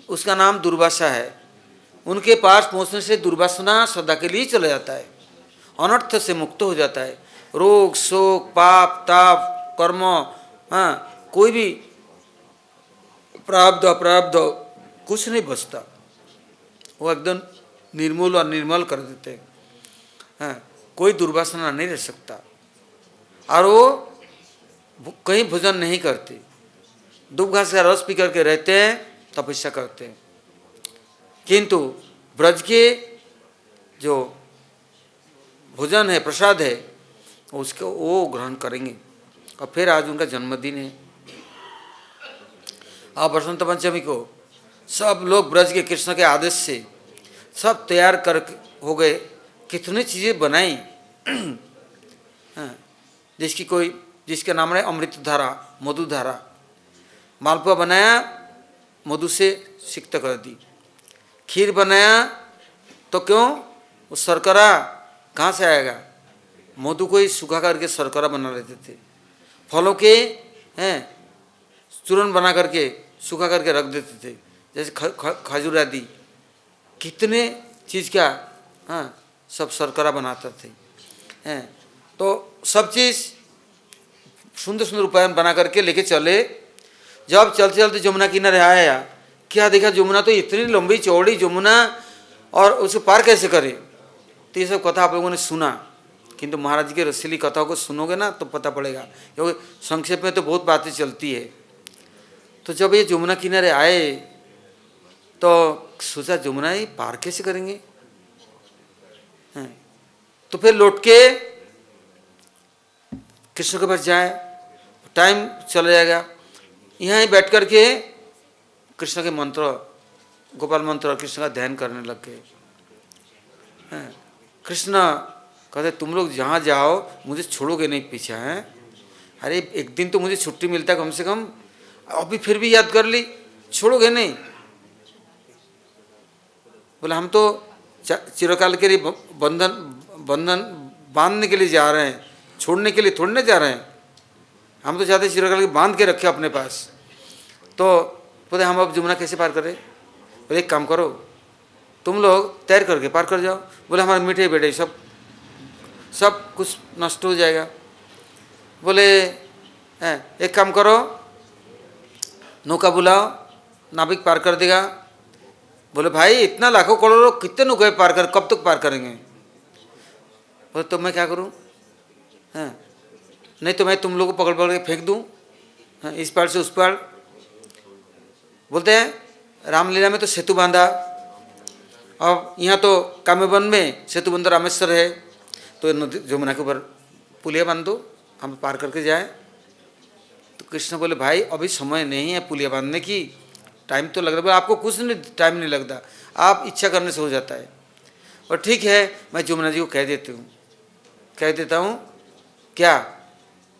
उसका नाम दुर्वासा है। उनके पास पहुँचने से दुर्वासना सदा के लिए चला जाता है, अनर्थ से मुक्त हो जाता है, रोग शोक पाप ताप कर्म, हाँ कोई भी प्रारब्ध अप्रारब्ध कुछ नहीं बचता, वो एकदम निर्मूल और निर्मल कर देते हैं। हाँ, कोई दुर्वासना नहीं रह सकता, और वो कहीं भोजन नहीं करते, दुब घास का रस पी करके रहते हैं, तपस्या करते हैं। किंतु ब्रज के जो भोजन है प्रसाद है उसको वो ग्रहण करेंगे। और फिर आज उनका जन्मदिन है, और बसंत पंचमी को सब लोग ब्रज के कृष्ण के आदेश से सब तैयार कर हो गए, कितनी चीज़ें बनाई। हाँ, जिसका नाम है अमृत धारा मधु धारा, मालपुआ बनाया मधु से सिक्त कर दी, खीर बनाया तो क्यों, वो शर्करा कहाँ से आएगा, मधु को ही सूखा करके शर्करा बना लेते थे, फलों के हैं चूर्ण बना करके सूखा करके रख देते थे, जैसे खजूर आदि, कितने चीज़ का हाँ सब शर्करा बनाते थे हैं। तो सब चीज़ सुंदर सुंदर उपाय बना करके लेके चले। जब चलते चलते जमुना किनारे आया, क्या देखा, जमुना तो इतनी लंबी चौड़ी जमुना, और उसे पार कैसे करे। तो ये सब कथा आप लोगों ने सुना, किंतु महाराज की रसीली कथाओं को सुनोगे ना तो पता पड़ेगा, क्योंकि संक्षेप में तो बहुत बातें चलती है। तो जब ये जमुना किनारे आए तो सोचा जमुना ही पार कैसे करेंगे, तो फिर लौट के कृष्ण के पास जाए, टाइम चला जाएगा, यहाँ ही बैठ कर के कृष्ण के मंत्र गोपाल मंत्र कृष्ण का ध्यान करने लग गए। कृष्ण कहते तुम लोग जहाँ जाओ मुझे छोड़ोगे नहीं पीछे हैं, अरे एक दिन तो मुझे छुट्टी मिलता है कम से कम, अभी फिर भी याद कर ली, छोड़ोगे नहीं? बोले हम तो चिरकाल के लिए बंधन बंधन बांधने के लिए जा रहे हैं, छोड़ने के लिए थोड़ी ना जा रहे हैं। हम तो चाहते चिरकाल के बांध के रखे अपने पास। तो बोले हम अब जमुना कैसे पार करें? बोले एक काम करो, तुम लोग तैर करके पार कर जाओ। बोले हमारे मीठे बेटे सब कुछ नष्ट हो जाएगा। बोले एक काम करो, नौका बुलाओ, नाविक पार कर देगा। बोले भाई इतना लाखों करोड़ों कितने नौके पार कर, कब तक पार करेंगे? बोले तो मैं क्या करूं? नहीं तो मैं तुम लोगों को पकड़ पकड़ के फेंक दूं इस पार से उस पार। बोलते हैं रामलीला में तो सेतु बांधा, अब यहाँ तो काम्यवन में सेतु बंधा रामेश्वर है, तो नदी जमुना के ऊपर पुलिया बांध दो, हम पार करके जाए। तो कृष्ण बोले भाई अभी समय नहीं है पुलिया बांधने की, टाइम तो लग रहा है। आपको कुछ नहीं टाइम नहीं लगता, आप इच्छा करने से हो जाता है। और ठीक है मैं जमुना जी को कह देता हूँ क्या,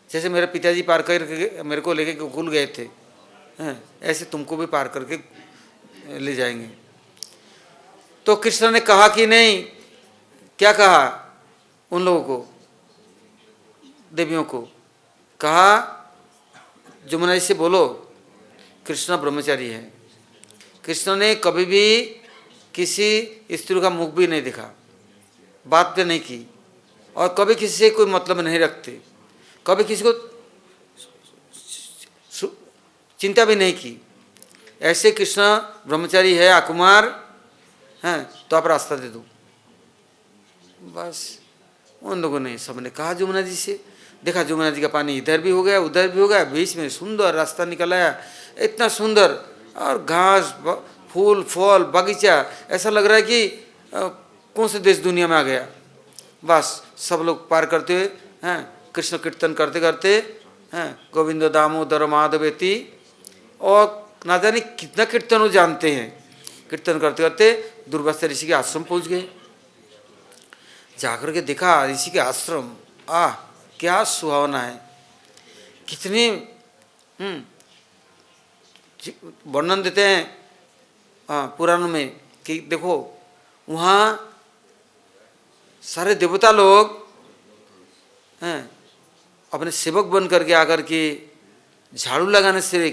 जैसे मेरे पिताजी पार करके मेरे को लेके गोकुल गए थे, ऐसे तुमको भी पार करके ले जाएंगे। तो कृष्ण ने कहा कि नहीं, क्या कहा उन लोगों को, देवियों को कहा जमुना जी से बोलो कृष्ण ब्रह्मचारी है। कृष्ण ने कभी भी किसी स्त्री का मुख भी नहीं देखा, बात भी नहीं की, और कभी किसी से कोई मतलब नहीं रखते, कभी किसी को चिंता भी नहीं की। ऐसे कृष्ण ब्रह्मचारी है, अकुमार हैं, तो आप रास्ता दे दो। बस उन लोगों ने सबने कहा जमुना जी से, देखा जमुना जी का पानी इधर भी हो गया उधर भी हो गया, बीच में सुंदर रास्ता निकल आया, इतना सुंदर, और घास फूल फल बगीचा, ऐसा लग रहा है कि कौन से देश दुनिया में आ गया। बस सब लोग पार करते हुए हैं, कृष्ण कीर्तन करते करते हैं, गोविंद दामोदर माधवेति, और ना जाने कितना कीर्तन वो जानते हैं। कीर्तन करते करते दुर्वासा ऋषि के आश्रम पहुंच गए। जाकर के देखा ऋषि के आश्रम, क्या सुहावना है, कितने वर्णन देते हैं पुराणों में कि देखो वहाँ सारे देवता लोग अपने सेवक बन करके आकर के झाड़ू लगाने से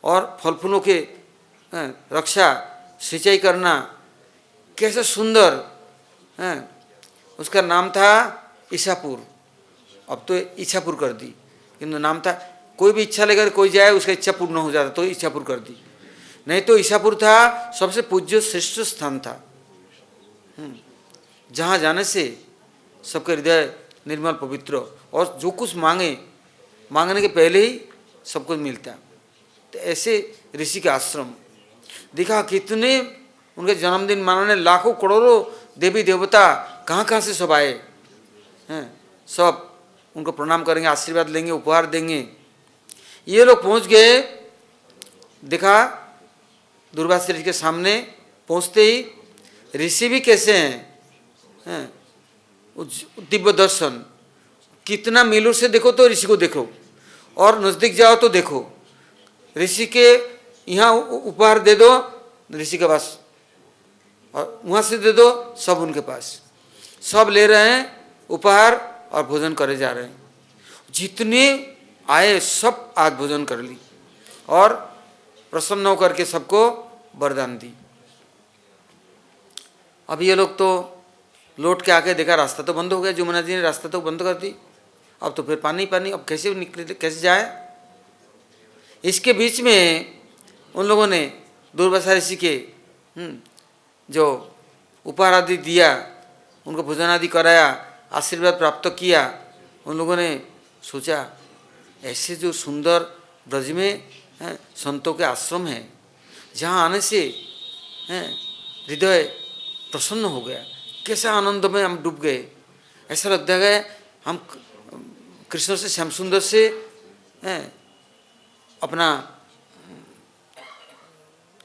और फल फूलों के रक्षा सिंचाई करना, कैसा सुंदर उसका नाम था ईसापुर, अब तो इच्छापुर कर दी, किंतु नाम था, कोई भी इच्छा लेकर कोई जाए उसका इच्छा पूर्ण हो जाता, तो इच्छापुर कर दी। नहीं तो ईसापुर था सबसे पूज्य श्रेष्ठ स्थान था, जहाँ जाने से सबके हृदय निर्मल पवित्र, और जो कुछ मांगने के पहले ही सब कुछ मिलता। तो ऐसे ऋषि के आश्रम देखा, कितने उनके जन्मदिन मनाने लाखों करोड़ों देवी देवता कहाँ से सब आए हैं, सब उनको प्रणाम करेंगे, आशीर्वाद लेंगे, उपहार देंगे। ये लोग पहुँच गए, देखा दुर्वासा ऋषि के सामने पहुँचते ही ऋषि भी कैसे हैं, दिव्य दर्शन, कितना मीलों से देखो तो ऋषि को देखो, और नज़दीक जाओ तो देखो, ऋषि के यहाँ उपहार दे दो ऋषि के पास, और वहाँ से दे दो सब उनके पास, सब ले रहे हैं उपहार और भोजन करे जा रहे हैं। जितने आए सब आज भोजन कर ली और प्रसन्न होकर के सबको वरदान दी। अब ये लोग तो लौट के आके देखा रास्ता तो बंद हो गया, जमुना जी ने रास्ता तो बंद कर दी, अब तो फिर पानी पानी, अब कैसे निकले, कैसे जाए। इसके बीच में उन लोगों ने दुर्वासा ऋषि के जो उपहार आदि दिया, उनको भोजन आदि कराया, आशीर्वाद प्राप्त किया। उन लोगों ने सोचा ऐसे जो सुंदर ब्रज में संतों के आश्रम है, जहाँ आने से हृदय प्रसन्न हो गया, कैसा आनंद में हम डूब गए। ऐसा लगता है हम कृष्ण से, श्याम सुंदर से अपना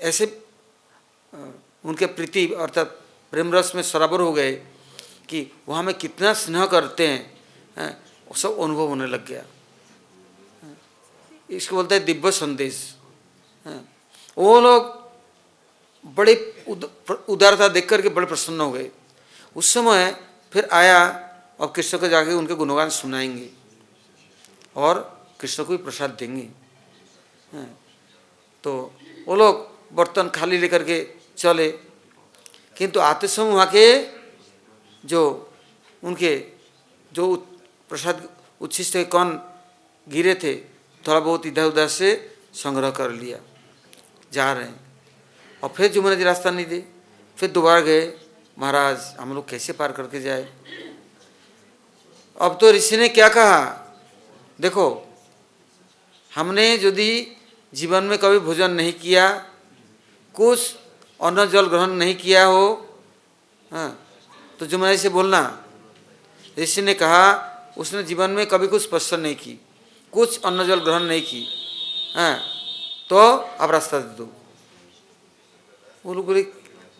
ऐसे उनके प्रीति अर्थात प्रेम रस में सराबर हो गए कि वहाँ में कितना स्नेह करते हैं, सब अनुभव होने लग गया। इसको बोलते हैं दिव्य संदेश। वो लोग बड़े उदारता देख करके बड़े प्रसन्न हो गए। उस समय फिर आया, अब कृष्ण को जाके उनके गुणगान सुनाएंगे और कृष्ण को भी प्रसाद देंगे। तो वो लोग बर्तन खाली लेकर के चले, किंतु आते समय वहाँ के जो उनके जो प्रसाद उच्छिष्ट के कण गिरे थे, थोड़ा बहुत इधर उधर से संग्रह कर लिया, जा रहे हैं। और फिर जुम्मन जी रास्ता नहीं दे, फिर दोबारा गए, महाराज हम लोग कैसे पार करके जाए। अब तो ऋषि ने क्या कहा, देखो हमने यदि जीवन में कभी भोजन नहीं किया, कुछ अन्न जल ग्रहण नहीं किया हो, हाँ, तो जुम्मन जी से बोलना। ऋषि ने कहा उसने जीवन में कभी कुछ स्पर्श नहीं की, कुछ अन्न जल ग्रहण नहीं की, हाँ, तो आप रास्ता दे दो। वो लोग बोले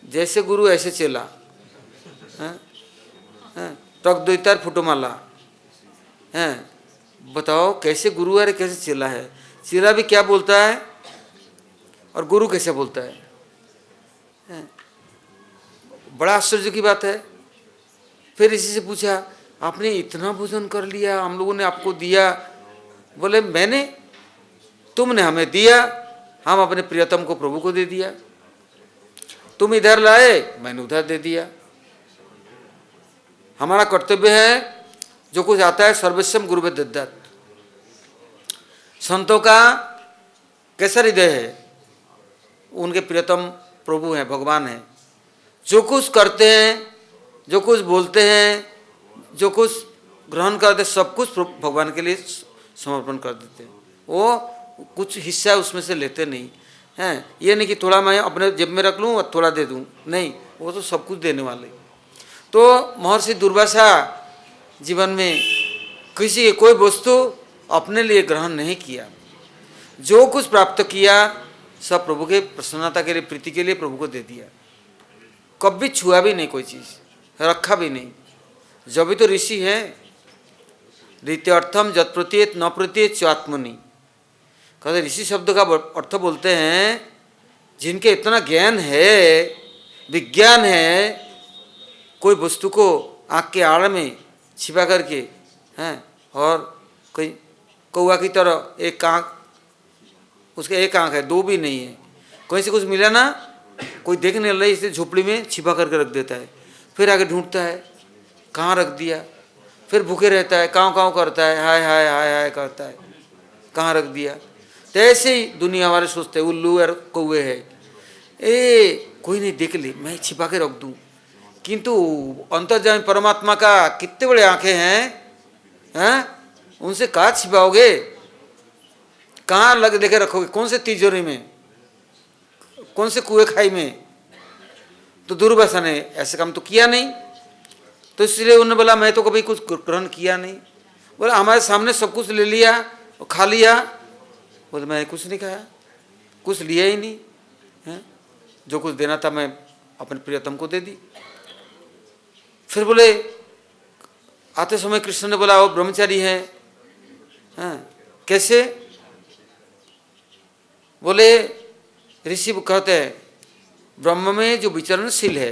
जैसे गुरु ऐसे चेला, टक दोतार फुटो माला, बताओ कैसे गुरु है कैसे चेला है। चेला भी क्या बोलता है और गुरु कैसे बोलता है, बड़ा आश्चर्य की बात है। फिर इसी से पूछा आपने इतना भोजन कर लिया, हम लोगों ने आपको दिया। बोले मैंने, तुमने हमें दिया, हम अपने प्रियतम को प्रभु को दे दिया। तुम इधर लाए, मैंने उधर दे दिया। हमारा कर्तव्य है जो कुछ आता है सर्वस्वम गुरुवे दत्त। संतों का कैसा हृदय है, उनके प्रियतम प्रभु हैं, भगवान हैं। जो कुछ करते हैं, जो कुछ बोलते हैं, जो कुछ ग्रहण करते, सब कुछ भगवान के लिए समर्पण कर देते हैं। वो कुछ हिस्सा उसमें से लेते नहीं हैं। ये नहीं कि थोड़ा मैं अपने जेब में रख लूँ और थोड़ा दे दूँ, नहीं, वो तो सब कुछ देने वाले। तो महर्षि दुर्वासा जीवन में किसी कोई वस्तु अपने लिए ग्रहण नहीं किया, जो कुछ प्राप्त किया सब प्रभु के प्रसन्नता के लिए, प्रीति के लिए प्रभु को दे दिया। कभी छुआ भी नहीं, कोई चीज़ रखा भी नहीं। जब भी तो ऋषि हैं, रीत्यर्थम जत प्रत्येत न प्रत्येत स्वात्मनि। कहते ऋषि शब्द का अर्थ बोलते हैं जिनके इतना ज्ञान है, विज्ञान है, कोई वस्तु को आँख के आड़ में छिपा करके हैं, और कोई कौआ की तरह एक आँख, उसके एक आँख है, दो भी नहीं है, कहीं से कुछ मिला ना, कोई देखने लगे इसे झोपड़ी में छिपा करके रख देता है, फिर आगे ढूंढता है कहाँ रख दिया, फिर भूखे रहता है, काँव काँव करता है, हाय हाय हाय हाय करता है, कहाँ रख दिया। तो ऐसे ही दुनिया वाले सोचते हैं उल्लू और कौवे है, कोई नहीं देख ले, मैं छिपा के रख दूँ। किंतु अंतर्जामी परमात्मा का कितने बड़े आंखें हैं, उनसे कहाँ छिपाओगे, कहाँ लग लेके रखोगे, कौन से तिजोरी में, कौन से कुएं खाई में। तो दुर्वासा ने ऐसे काम तो किया नहीं, तो इसलिए उन्होंने बोला मैं तो कभी कुछ ग्रहण किया नहीं। बोला हमारे सामने सब कुछ ले लिया और खा लिया। बोले मैंने कुछ नहीं खाया, कुछ लिया ही नहीं है, जो कुछ देना था मैं अपने प्रियतम को दे दी। फिर बोले आते समय कृष्ण ने बोला वो ब्रह्मचारी है, कैसे। बोले ऋषि कहते हैं ब्रह्म में जो विचरणशील है,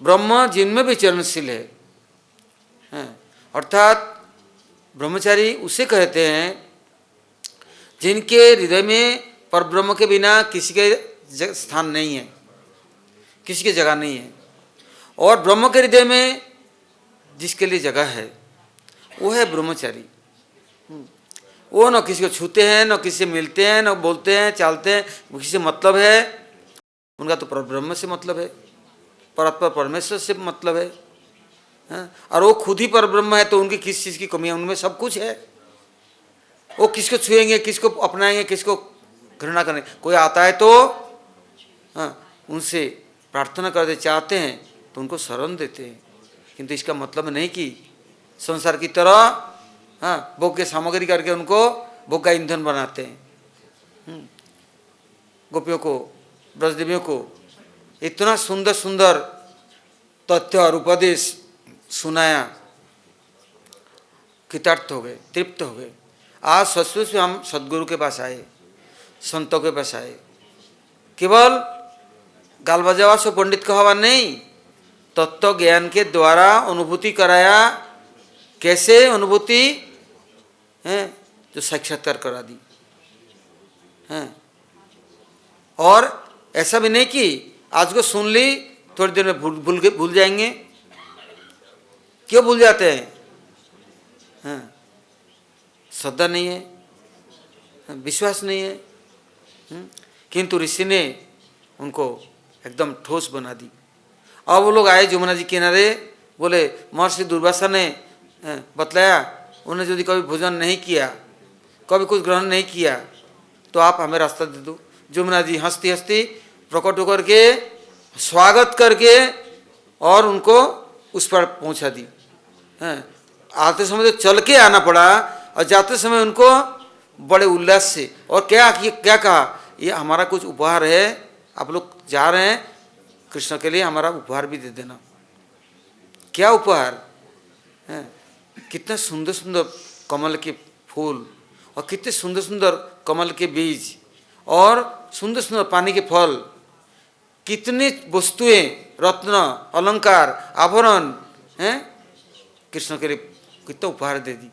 ब्रह्म जिनमें विचरणशील है, अर्थात ब्रह्मचारी उसे कहते हैं जिनके हृदय में परब्रह्म के बिना किसी के स्थान नहीं है, किसी की जगह नहीं है। और ब्रह्म के हृदय में जिसके लिए जगह है वो है ब्रह्मचारी। वो न किसी को छूते हैं, न किसी से मिलते हैं, न बोलते हैं, चालते हैं, किसी से मतलब है, उनका तो परब्रह्म से मतलब है, परात्पर परमेश्वर से मतलब है, और वो खुद ही परब्रह्म है, तो उनकी किस चीज़ की कमी है, उनमें सब कुछ है। वो किसको छुएंगे, किसको अपनाएंगे, किसको घृणा करेंगे। कोई आता है तो उनसे प्रार्थना करते चाहते हैं तो उनको शरण देते हैं, किंतु इसका मतलब नहीं कि संसार की तरह भोग के सामग्री करके उनको भोग का ईंधन बनाते हैं। गोपियों को, ब्रजदेवियों को इतना सुंदर सुंदर तथ्य और उपदेश सुनाया, कृतार्थ हो गए, तृप्त हो गए। आज सचमुच में हम सदगुरु के पास आए, संतों के पास आए, केवल गाल बजावा सो पंडित कहवा नहीं, तत्व ज्ञान के द्वारा अनुभूति कराया। कैसे अनुभूति है? जो साक्षात्कार करा दी है। और ऐसा भी नहीं कि आज को सुन ली थोड़ी देर में भूल जाएंगे। क्यों भूल जाते हैं? श्रद्धा नहीं है, विश्वास नहीं है। किंतु ऋषि ने उनको एकदम ठोस बना दी। अब वो लोग आए जमुना जी किनारे, बोले महर्षि दुर्वासा ने बतलाया, उन्हें यदि कभी भोजन नहीं किया, कभी कुछ ग्रहण नहीं किया, तो आप हमें रास्ता दे दो। जमुना जी हंसती हंसती प्रकट होकर के स्वागत करके और उनको उस पर पहुंचा दी। आते समय तो चल के आना पड़ा, और जाते समय उनको बड़े उल्लास से, और क्या कहा, ये हमारा कुछ उपहार है, आप लोग जा रहे हैं कृष्ण के लिए, हमारा उपहार भी दे देना। क्या उपहार है? कितना सुंदर सुंदर कमल के फूल, और कितने सुंदर सुंदर कमल के बीज, और सुंदर सुंदर पानी के फल, कितनी वस्तुएं, रत्न, अलंकार, आभरण हैं, कृष्ण के लिए कितना उपहार दे दी।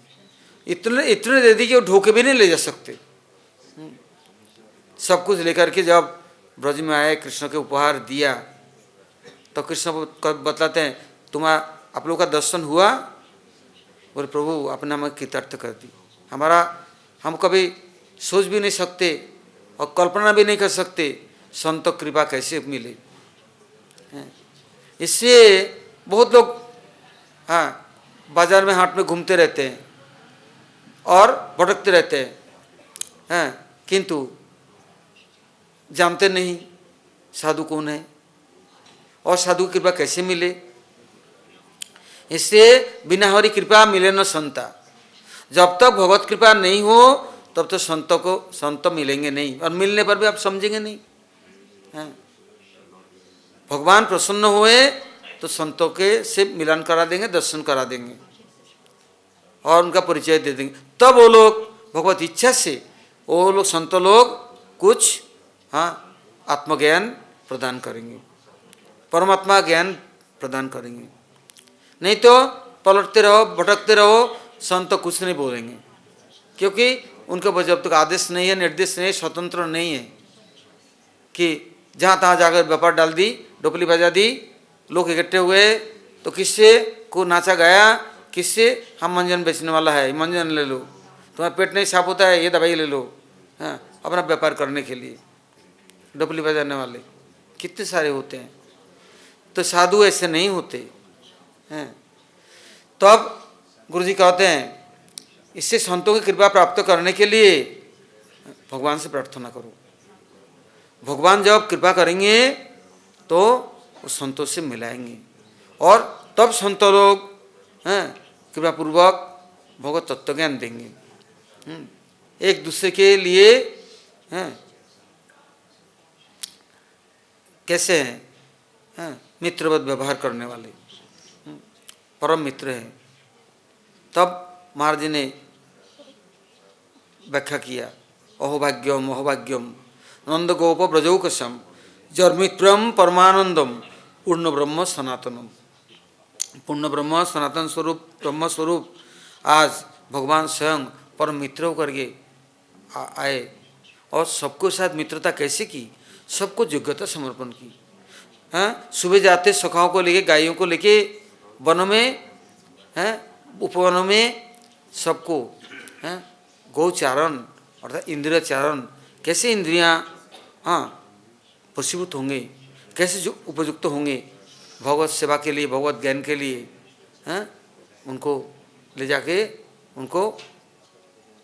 इतने दे दी कि वो ढोके भी नहीं ले जा सकते। सब कुछ लेकर के जब ब्रज में आए, कृष्ण के उपहार दिया, तो कृष्ण बतलाते हैं, आप लोगों का दर्शन हुआ? बोले प्रभु आपने हमें कृतार्थ कर दी। हम कभी सोच भी नहीं सकते और कल्पना भी नहीं कर सकते संत कृपा कैसे मिले। इससे बहुत लोग बाजार में हाट में घूमते रहते हैं और भटकते रहते हैं, किंतु जानते नहीं साधु कौन है और साधु की कृपा कैसे मिले। इससे बिना हरि कृपा मिले न संता। जब तक भगवत कृपा नहीं हो तब तो संत मिलेंगे नहीं, और मिलने पर भी आप समझेंगे नहीं। भगवान प्रसन्न हुए तो संतों के से मिलन करा देंगे, दर्शन करा देंगे और उनका परिचय दे देंगे। तब वो लोग भगवत इच्छा से वो लोग संत लोग कुछ आत्मज्ञान प्रदान करेंगे, परमात्मा ज्ञान प्रदान करेंगे। नहीं तो पलटते रहो, भटकते रहो, संत कुछ नहीं बोलेंगे, क्योंकि उनके पास जब तक आदेश नहीं है, निर्देश नहीं है, स्वतंत्र नहीं है कि जहाँ तहाँ जाकर व्यापार डाल दी, डोपली बजा दी, लोग इकट्ठे हुए तो किससे को नाचा गया, किससे हम मंजन बेचने वाला है, मंजन ले लो, तुम्हारा पेट नहीं साफ होता है ये दवाई ले लो, अपना व्यापार करने के लिए डोपली बजाने वाले कितने सारे होते हैं। तो साधु ऐसे नहीं होते हैं। तो अब गुरुजी कहते हैं इससे संतों की कृपा प्राप्त करने के लिए भगवान से प्रार्थना करो। भगवान जब कृपा करेंगे तो उस संतों से मिलाएंगे, और तब संत लोग कृपा पूर्वक भगवत तत्व ज्ञान देंगे। एक दूसरे के लिए कैसे हैं? मित्रवत व्यवहार करने वाले परम मित्र हैं। तब महाराज जी ने व्याख्या किया, अहोभाग्यम अहोभाग्यम नंद गोप ब्रजौकसम जर्मित्रम परमानंदम पूर्ण ब्रह्म सनातनम। पूर्ण ब्रह्म सनातन स्वरूप ब्रह्म स्वरूप आज भगवान स्वयं परम मित्र होकर के आए, और सबको साथ मित्रता कैसे की, सबको योग्यता समर्पण की। सुबह जाते सखाओं को लेके, गायों को लेके वनों में, उपवनों में सबको गौचारण अर्थात इंद्रिय चारण, कैसे इंद्रियां वशीभूत होंगे, कैसे जो उपयुक्त होंगे भगवत सेवा के लिए, भगवत ज्ञान के लिए, उनको ले जाके उनको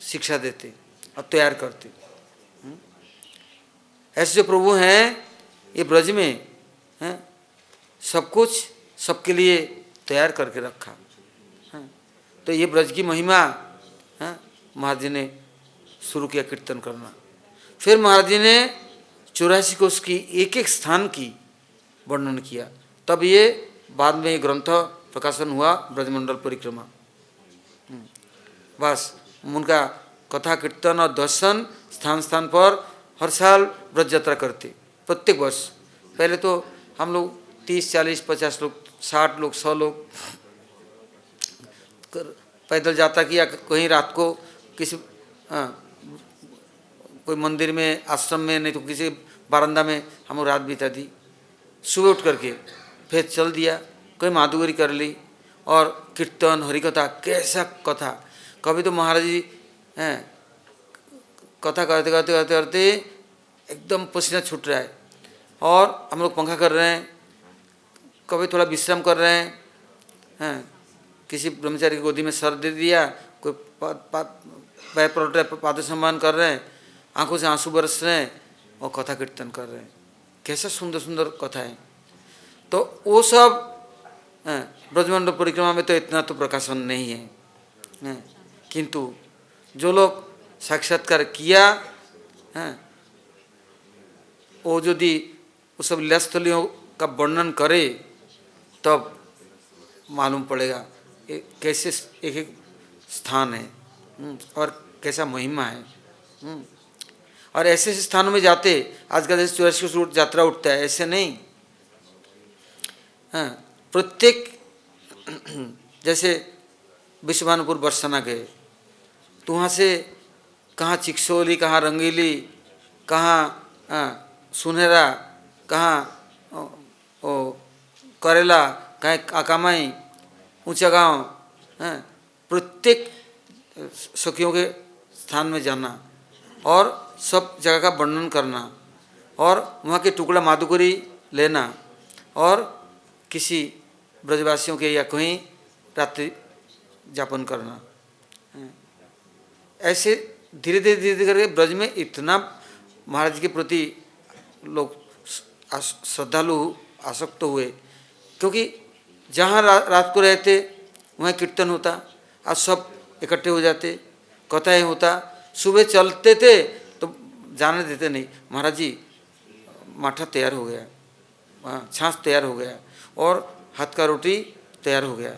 शिक्षा देते और तैयार करते। ऐसे जो प्रभु हैं ये ब्रज में सब कुछ सबके लिए तैयार करके रखा। तो ये ब्रज की महिमा महाराज जी ने शुरू किया कीर्तन करना। फिर महाराज जी ने 84 कोष की एक एक स्थान की वर्णन किया। तब ये बाद में ये ग्रंथ प्रकाशन हुआ ब्रजमंडल परिक्रमा। बस उनका कथा कीर्तन और दर्शन स्थान स्थान पर हर साल ब्रज यात्रा करते, प्रत्येक वर्ष। पहले तो हम लोग 30, 40, 50 लोग, 60 लोग, 100 लोग पैदल जाता किया, कहीं रात को किसी कोई मंदिर में, आश्रम में, नहीं तो किसी बारंदा में हम लोग रात बिता दी। सुबह उठ करके फिर चल दिया, कोई माधुगरी कर ली और कीर्तन हरिकथा, कैसा कथा। कभी तो महाराज जी कथा करते करते करते करते एकदम पसीना छूट रहा है और हम लोग पंखा कर रहे हैं, कभी थोड़ा विश्राम कर रहे हैं, किसी ब्रह्मचारी की गोदी में सर दे दिया, कोई पैर पलट रहे, पाद सम्मान कर रहे हैं, आंखों से आंसू बरस रहे हैं और कथा कीर्तन कर रहे हैं। कैसा सुंदर सुंदर कथा है। तो वो सब ब्रजमंडल परिक्रमा में तो इतना तो प्रकाशन नहीं है, किंतु जो लोग साक्षात्कार किया वो यदि वो सब लीलास्थलियों का वर्णन करे तब मालूम पड़ेगा कैसे एक एक स्थान है और कैसा महिमा है। और ऐसे ऐसे स्थानों में जाते, आज का जैसे 84 यात्रा उठता है, ऐसे नहीं, प्रत्येक जैसे विश्वभानुपुर बरसाना गए तो वहाँ से कहाँ चिक्सोली, कहाँ रंगीली, कहाँ सुनहरा, कहाँ करेला, कहाँ आकामाई, ऊंचा गांव, प्रत्येक सखियों के स्थान में जाना और सब जगह का वर्णन करना और वहाँ के टुकड़ा माधुकरी लेना और किसी ब्रजवासियों के या कहीं रात्रि यापन करना। ऐसे धीरे धीरे धीरे धीरे करके ब्रज में इतना महाराज के प्रति लोग श्रद्धालु आसक्त हुए, क्योंकि जहाँ रात को रहते वहाँ कीर्तन होता, आज सब इकट्ठे हो जाते, कथाएँ होता। सुबह चलते थे तो जाने देते नहीं, महाराज जी माठा तैयार हो गया, छाछ तैयार हो गया और हाथ का रोटी तैयार हो गया।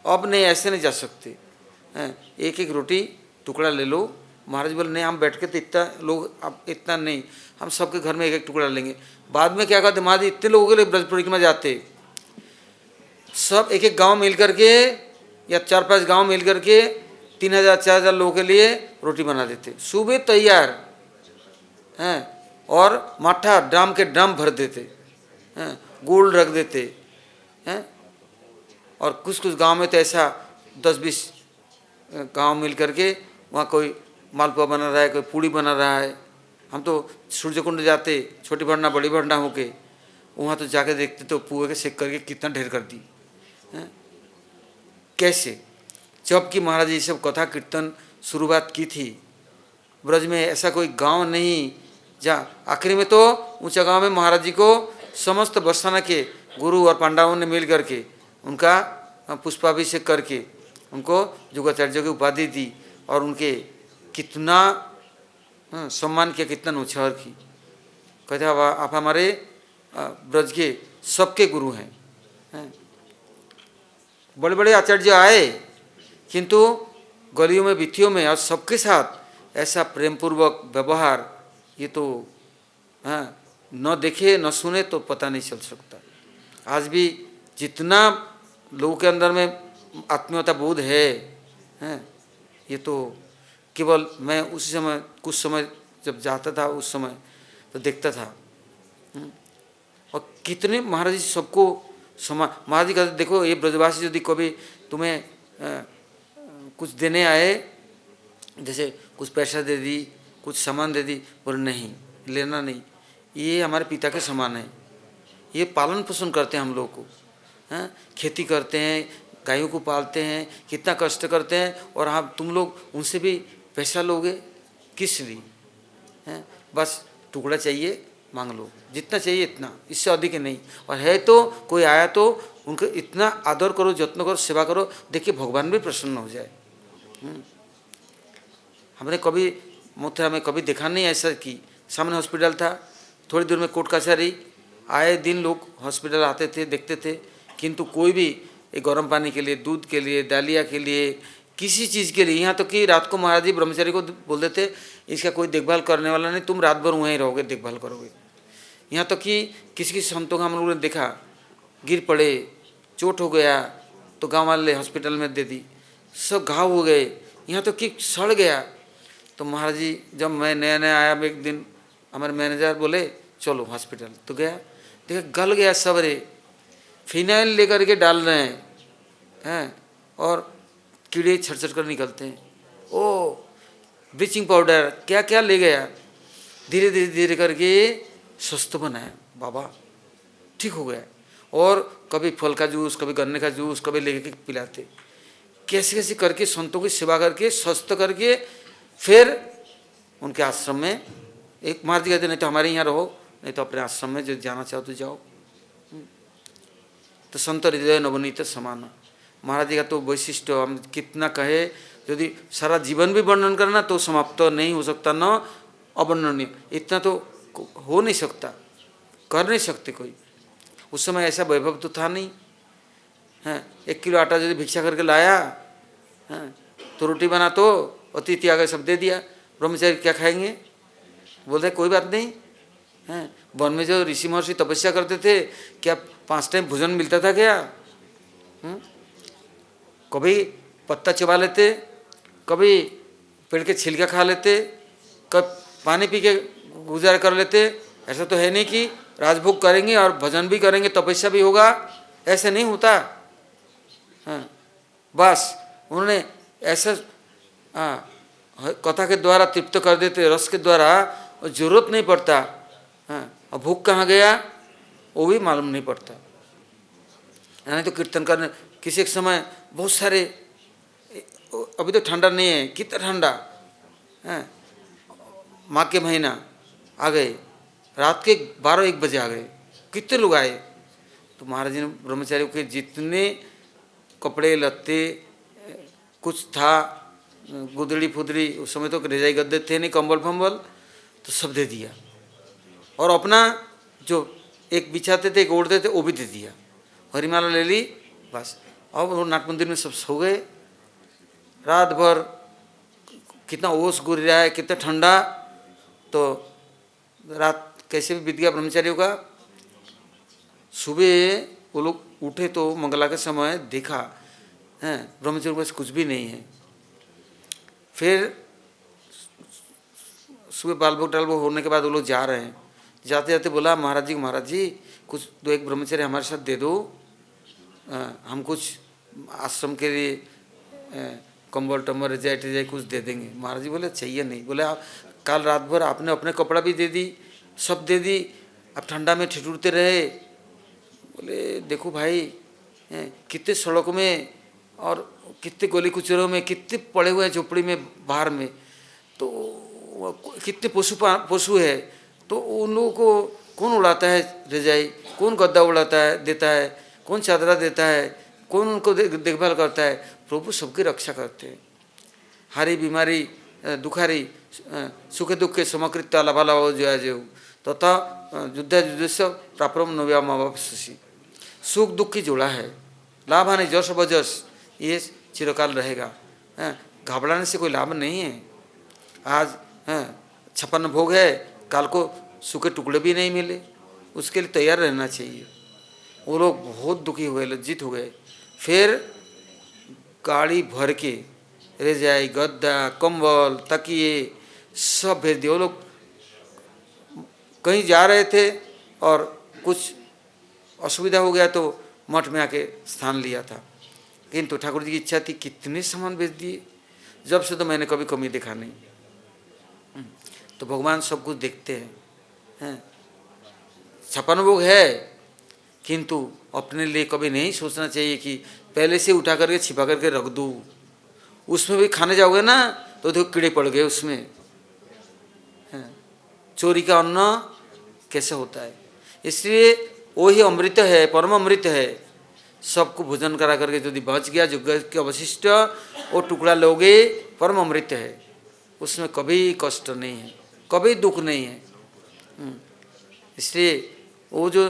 अब नहीं, ऐसे नहीं जा सकते, एक एक रोटी टुकड़ा ले लो। महाराज बोले नहीं, हम बैठ के तो इतना लोग, अब इतना नहीं, हम सबके घर में एक एक टुकड़ा लेंगे। बाद में क्या कहते, महाराज इतने लोगों के लिए ब्रज परिक्रमा जाते, सब एक एक गांव मिल करके या 4-5 गांव मिल करके 3000 4000 लोगों के लिए रोटी बना देते, सुबह तैयार हैं, और माठा ड्राम के ड्राम भर देते हैं, गुड़ रख देते हैं। और कुछ कुछ गांव में तो ऐसा 10-20 गांव मिल करके वहाँ कोई मालपुआ बना रहा है, कोई पूड़ी बना रहा है। हम तो सूर्यकुंड जाते, छोटी भरना बड़ी भरना होके, वहाँ तो जाके देखते तो पुए के सेक करके कितना ढेर कर दी। कैसे, जबकि महाराज ये सब कथा कीर्तन शुरुआत की थी, ब्रज में ऐसा कोई गांव नहीं जहाँ आखिरी में तो ऊंचा गांव में महाराज जी को समस्त बरसाना के गुरु और पांडवों ने मिल करके उनका पुष्पाभिषेक करके उनको युगाचार्य की उपाधि दी और उनके कितना सम्मान किया, कितना नुछावर की। कहते आप हमारे ब्रज के सबके गुरु हैं। बड़े बड़े आचार्य आए, किंतु गलियों में भित्तियों में और सबके साथ ऐसा प्रेम पूर्वक व्यवहार, ये तो न देखे न सुने तो पता नहीं चल सकता। आज भी जितना लोगों के अंदर में आत्मीयता बोध है, ये तो केवल मैं उसी समय, कुछ समय जब जाता था उस समय तो देखता था। और कितने महाराज जी सबको महाराज जी कहते, देखो ये ब्रजवासी यदि कभी तुम्हें कुछ देने आए, जैसे कुछ पैसा दे दी, कुछ सामान दे दी, बोले नहीं, लेना नहीं, ये हमारे पिता के समान है, ये पालन पोषण करते हैं हम लोग को, खेती करते हैं, गायों को पालते हैं, कितना कष्ट करते हैं, और हाँ तुम लोग उनसे भी पैसा लोगे किस लिए? बस टुकड़ा चाहिए मांग लो, जितना चाहिए इतना, इससे अधिक नहीं। और है तो कोई आया तो उनको इतना आदर करो, जत्न करो, सेवा करो, देखिए भगवान भी प्रसन्न हो जाए। हमने कभी मथुरा में कभी देखा नहीं ऐसा कि सामने हॉस्पिटल था, थोड़ी दूर में कोर्ट कचहरी, आए दिन लोग हॉस्पिटल आते थे, देखते थे, किंतु कोई भी एक गर्म पानी के लिए, दूध के लिए, दालिया के लिए, किसी चीज़ के लिए। यहाँ तो कि रात को महाराज जी ब्रह्मचारी को बोल देते इसका कोई देखभाल करने वाला नहीं, तुम रात भर वहीं रहोगे, देखभाल करोगे। यहाँ तो कि किसी किसी संतों का हम लोगों ने देखा, गिर पड़े, चोट हो गया तो गांव वाले हॉस्पिटल में दे दी, सब घाव हो गए, यहाँ तो कि सड़ गया। तो महाराज जी जब मैं नया नया आया, एक दिन हमारे मैनेजर बोले चलो हॉस्पिटल, तो गया, देखा गल गया सब रे, फिनाइल लेकर के डाल रहे हैं और कीड़े छट कर निकलते हैं। ओ ब्लीचिंग पाउडर क्या क्या ले गया, धीरे धीरे धीरे करके स्वस्थ बनाया बाबा, ठीक हो गया। और कभी फल का जूस, कभी गन्ने का जूस, कभी लेके पिलाते, कैसे कैसे करके संतों की सेवा करके स्वस्थ करके फिर उनके आश्रम में एक मार दिया, नहीं तो हमारे यहाँ रहो, नहीं तो अपने आश्रम में जो जाना चाहो तो जाओ। तो संत हृदय नवनीत समान, महाराज जी का तो वैशिष्ट हम कितना कहे, यदि सारा जीवन भी वर्णन करना तो समाप्त नहीं हो सकता, न अवर्णनीय, इतना तो हो नहीं सकता, कर नहीं सकते कोई। उस समय ऐसा वैभव तो था नहीं, हैं 1 किलो आटा यदि भिक्षा करके लाया, हैं तो रोटी बना तो अतिथि आ गए सब दे दिया, ब्रह्मचारी क्या खाएंगे, बोलते कोई बात नहीं। हैं वन में जो ऋषि महर्षि तपस्या करते थे, क्या 5 टाइम भोजन मिलता था क्या? कभी पत्ता चबा लेते, कभी पेड़ के छिलका खा लेते, कब पानी पी के गुजारा कर लेते। ऐसा तो है नहीं कि राजभोग करेंगे और भजन भी करेंगे, तपस्या भी होगा, ऐसे नहीं होता। हाँ बस उन्होंने ऐसा कथा के द्वारा तृप्त कर देते, रस के द्वारा, और जरूरत नहीं पड़ता। हाँ और भूख कहाँ गया वो भी मालूम नहीं पड़ता। यानी तो कीर्तन करने किसी एक समय बहुत सारे, अभी तो ठंडा नहीं है, कितना ठंडा है, माघ के महीना आ गए, रात के 12-1 बजे आ गए, कितने लोग आए। तो महाराज जी ने ब्रह्मचारियों के जितने कपड़े लत्ते कुछ था, गुदड़ी फुदड़ी, उस समय तो रजाई गद्दे थे नहीं, कंबल फंबल, तो सब दे दिया। और अपना जो एक बिछाते थे, एक ओढ़ते थे, वो भी दे दिया, हरिमाला ले ली बस। अब वो नाट मंदिर में सब सो गए, रात भर कितना ओस गुर रहा है, कितना ठंडा। तो रात कैसे भी बीत गया ब्रह्मचारियों का। सुबह वो लोग उठे तो मंगला के समय देखा हैं ब्रह्मचारी के पास कुछ भी नहीं है। फिर सुबह बालभोग टालभोग होने के बाद वो लोग जा रहे हैं, जाते जाते बोला महाराज जी, महाराज जी कुछ 2-1 ब्रह्मचारी हमारे साथ दे दो, हम कुछ आश्रम के लिए कंबल टम्बर रजाई कुछ दे देंगे। महाराज जी बोले चाहिए नहीं। बोले आप कल रात भर आपने अपने कपड़ा भी दे दी, सब दे दी, अब ठंडा में ठिठुरते रहे। बोले देखो भाई, कितने सड़कों में और कितने गली कुचरों में कितने पड़े हुए हैं झोपड़ी में बाहर में, तो कितने पशु है, तो उन लोगों को कौन उड़ाता है रजाई, कौन गद्दा उड़ाता है देता है, कौन चादरा देता है, कौन उनको देखभाल करता है। प्रभु सबकी रक्षा करते हैं। हारी बीमारी दुखारी सुखे दुखे समकृत्य लाभालाभ जय तथा युद्ध प्राप्रम नव्यामावशी। सुख दुख की जोड़ा है, लाभ हानि जश बजस ये चिरकाल रहेगा। घबराने से कोई लाभ नहीं है। आज 56 भोग है, काल को सूखे टुकड़े भी नहीं मिले, उसके लिए तैयार रहना चाहिए। वो लोग बहुत दुखी हुए, लज्जित हो गए। फिर गाड़ी भर के रजाई गद्दा कंबल तकिए सब भेज दिए। वो लोग कहीं जा रहे थे और कुछ असुविधा हो गया तो मठ में आके स्थान लिया था, किंतु ठाकुर जी की इच्छा थी कितने सामान भेज दिए। जब से तो मैंने कभी कमी देखा नहीं। तो भगवान सब कुछ देखते हैं। 56 भोग है, किंतु अपने लिए कभी नहीं सोचना चाहिए कि पहले से उठा करके छिपा करके रख दूँ। उसमें भी खाने जाओगे ना तो देखो कीड़े पड़ गए उसमें। चोरी का अन्न कैसे होता है। इसलिए वही अमृत है, परम अमृत है। सबको भोजन करा करके यदि बच गया जो के अवशिष्ट वो टुकड़ा लोगे, परम अमृत है। उसमें कभी कष्ट नहीं है, कभी दुख नहीं है। इसलिए वो जो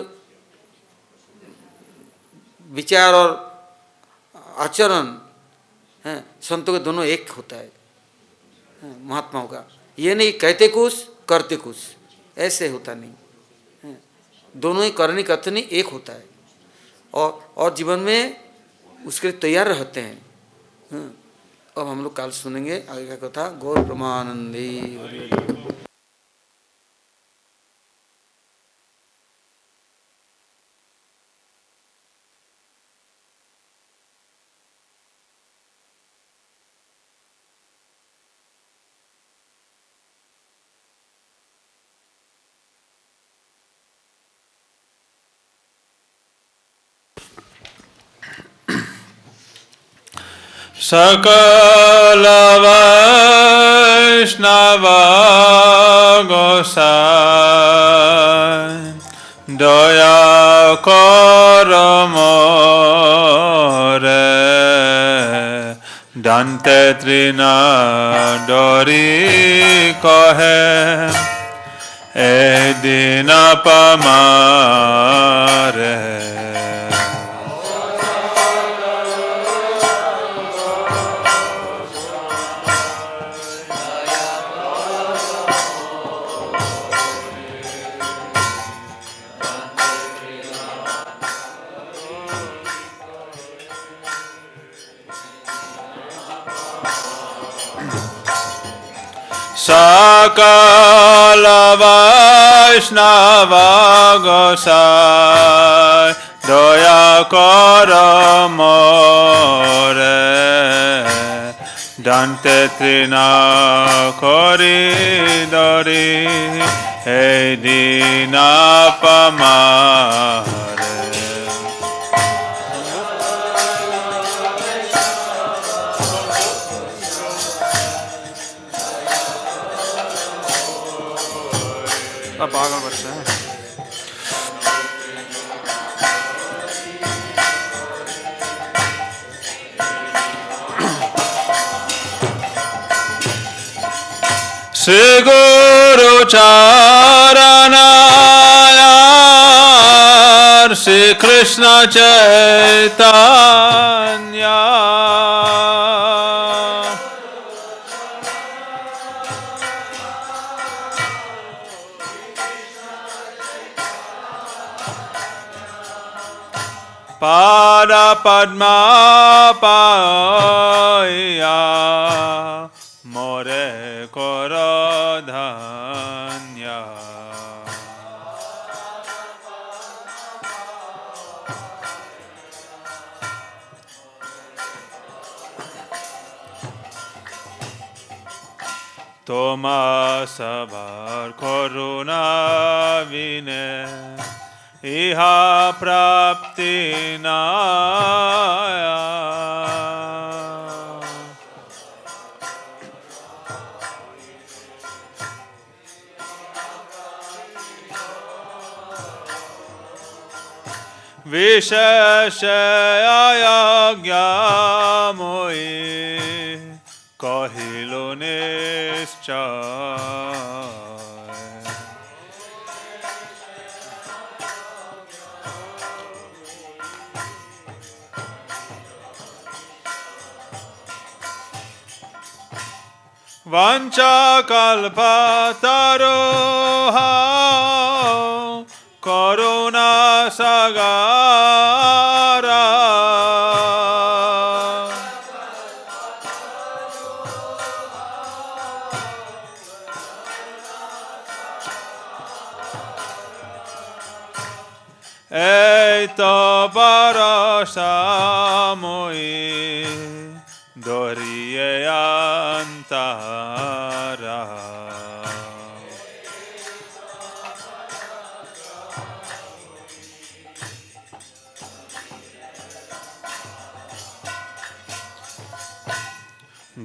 विचार और आचरण हैं, संतों के दोनों एक होता है महात्माओं का। ये नहीं कहते कुछ करते कुछ, ऐसे होता नहीं हैं, दोनों ही करनी कथनी एक होता है और जीवन में उसके लिए तैयार रहते हैं। अब हम लोग काल सुनेंगे आगे का कथा। गौर प्रमानंदी। सकल वैष्णव गोसाई दया कर मोरे, दंते तृणा डोरी कहे ए दिन पमारे। सकल वैष्णव गोसाई दया कर मोरे, दंते तृणा करी डरी हे दीना पमारे। अब आगे बढ़ते हैं। श्री गुरु चरण श्री कृष्ण चैतन्य पाद पद्मा पाया मोरे कर धन्य। तोमा सबर करुणा विने इहा प्राप्ति नाया। विशेष आज्ञा मोहि कहिलो निश्चय। वांचा कल्पतरोहा करुणा सागरा। एतो भरोसा मोहि दोहरिए अंतरा।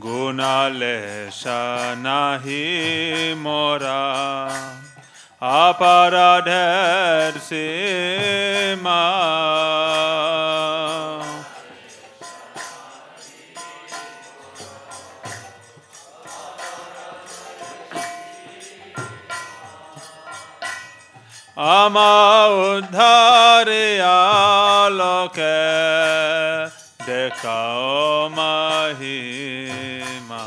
गुणालेश नाही मोरा अपराधेर सीमा। आमा उद्धारे आलोके देख kao mahima.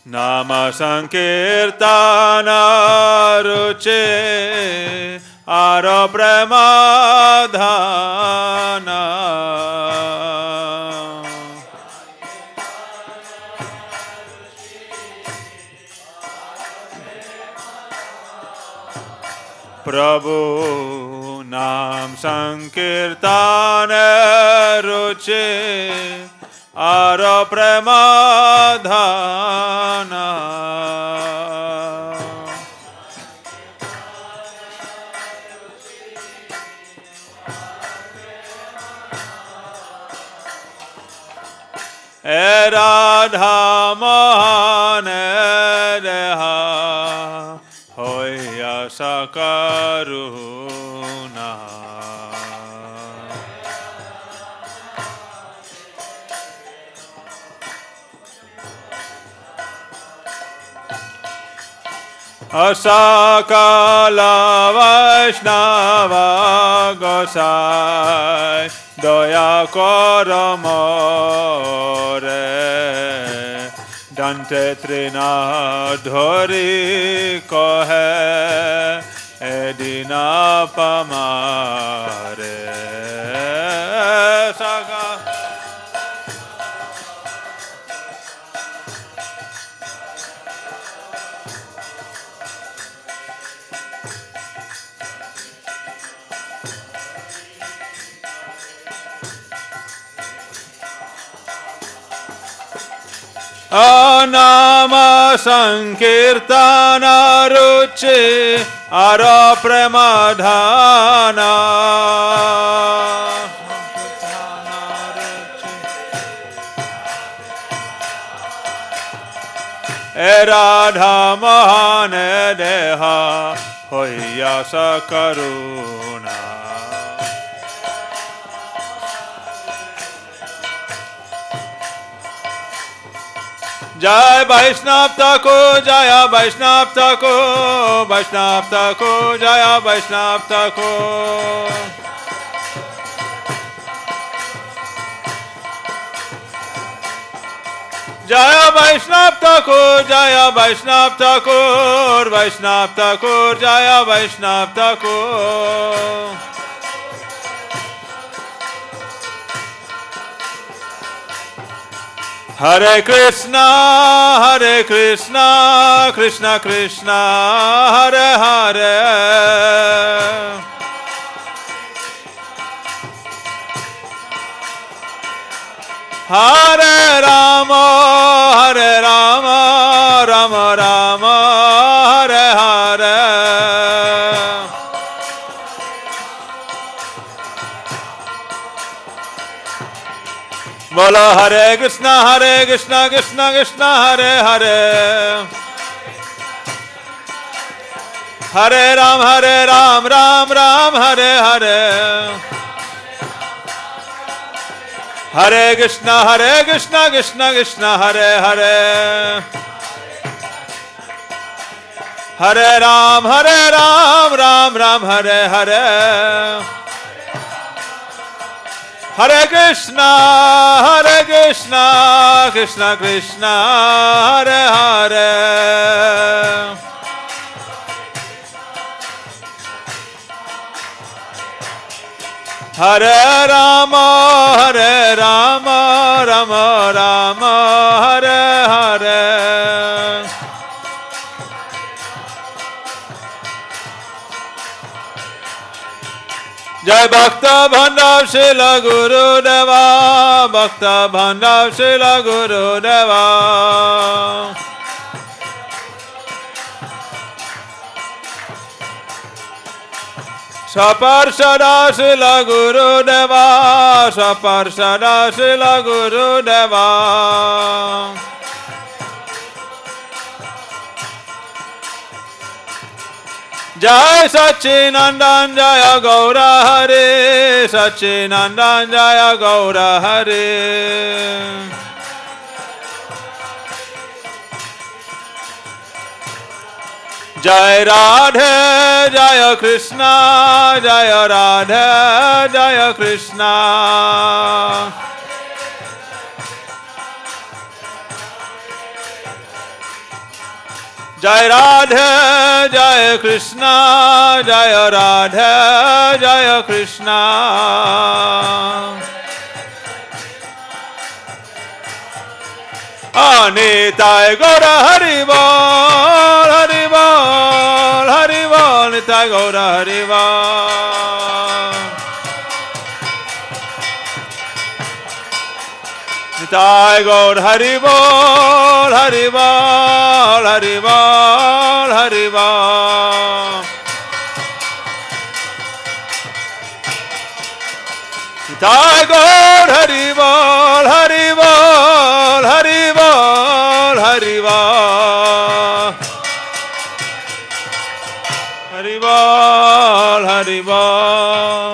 Nama Sankirtana Ruche Aro Pramadhana Prabhu Nam Sankirtana Ruche Aro Pramadhana Radha Mohane Deha Hoya Sakaruna Asakala Vaishnava Gosai Doya Koramore Dante Trina Dhori Kohe Edina Pamare Saka Anama Sankirtana Ruchi Ara Pramadhana Radha Mohane Deha Hoya Sakaruna Jai Vaishnav Thakur, Jaya Vaishnav Thakur, Vaishnav Thakur, Jaya Vaishnav Thakur. Jaya Vaishnav Thakur, Jaya Vaishnav Thakur, Vaishnav Thakur, Jaya Vaishnav Thakur. Hare Krishna, Krishna Krishna, Hare Hare. Hare Rama, Rama Rama, Hare Hare. Bola Hare Krishna, Krishna Krishna, Hare Hare. Hare Ram, Ram Ram, Hare Hare. Hare Krishna, Krishna Krishna, Hare Hare. Hare Ram, Ram Hare Hare. Hare Krishna, Krishna Krishna, Hare Hare. Hare Rama, Rama Rama, Hare Hare. Jai Bhakta Bhandav Srila Guru Deva, Bhakta Bhandav Srila Guru Deva. Saparsada Srila Guru Deva, Saparsada Srila Guru Deva. Jai Satchinandan Jaya Gaura Hare, Satchinandan Jaya Gaura Hare. जय राधे जय कृष्णा जय राधे जय कृष्णा जय राधे जय कृष्णा जय राधे जय कृष्णा निताय गौर हरि बोल हरि बोल हरि बोल निताय गौर हरि बोल निताय गौर हरि बोल हरि बोल हरि बोल हरि बोल निताय गौर हरि बोल हरि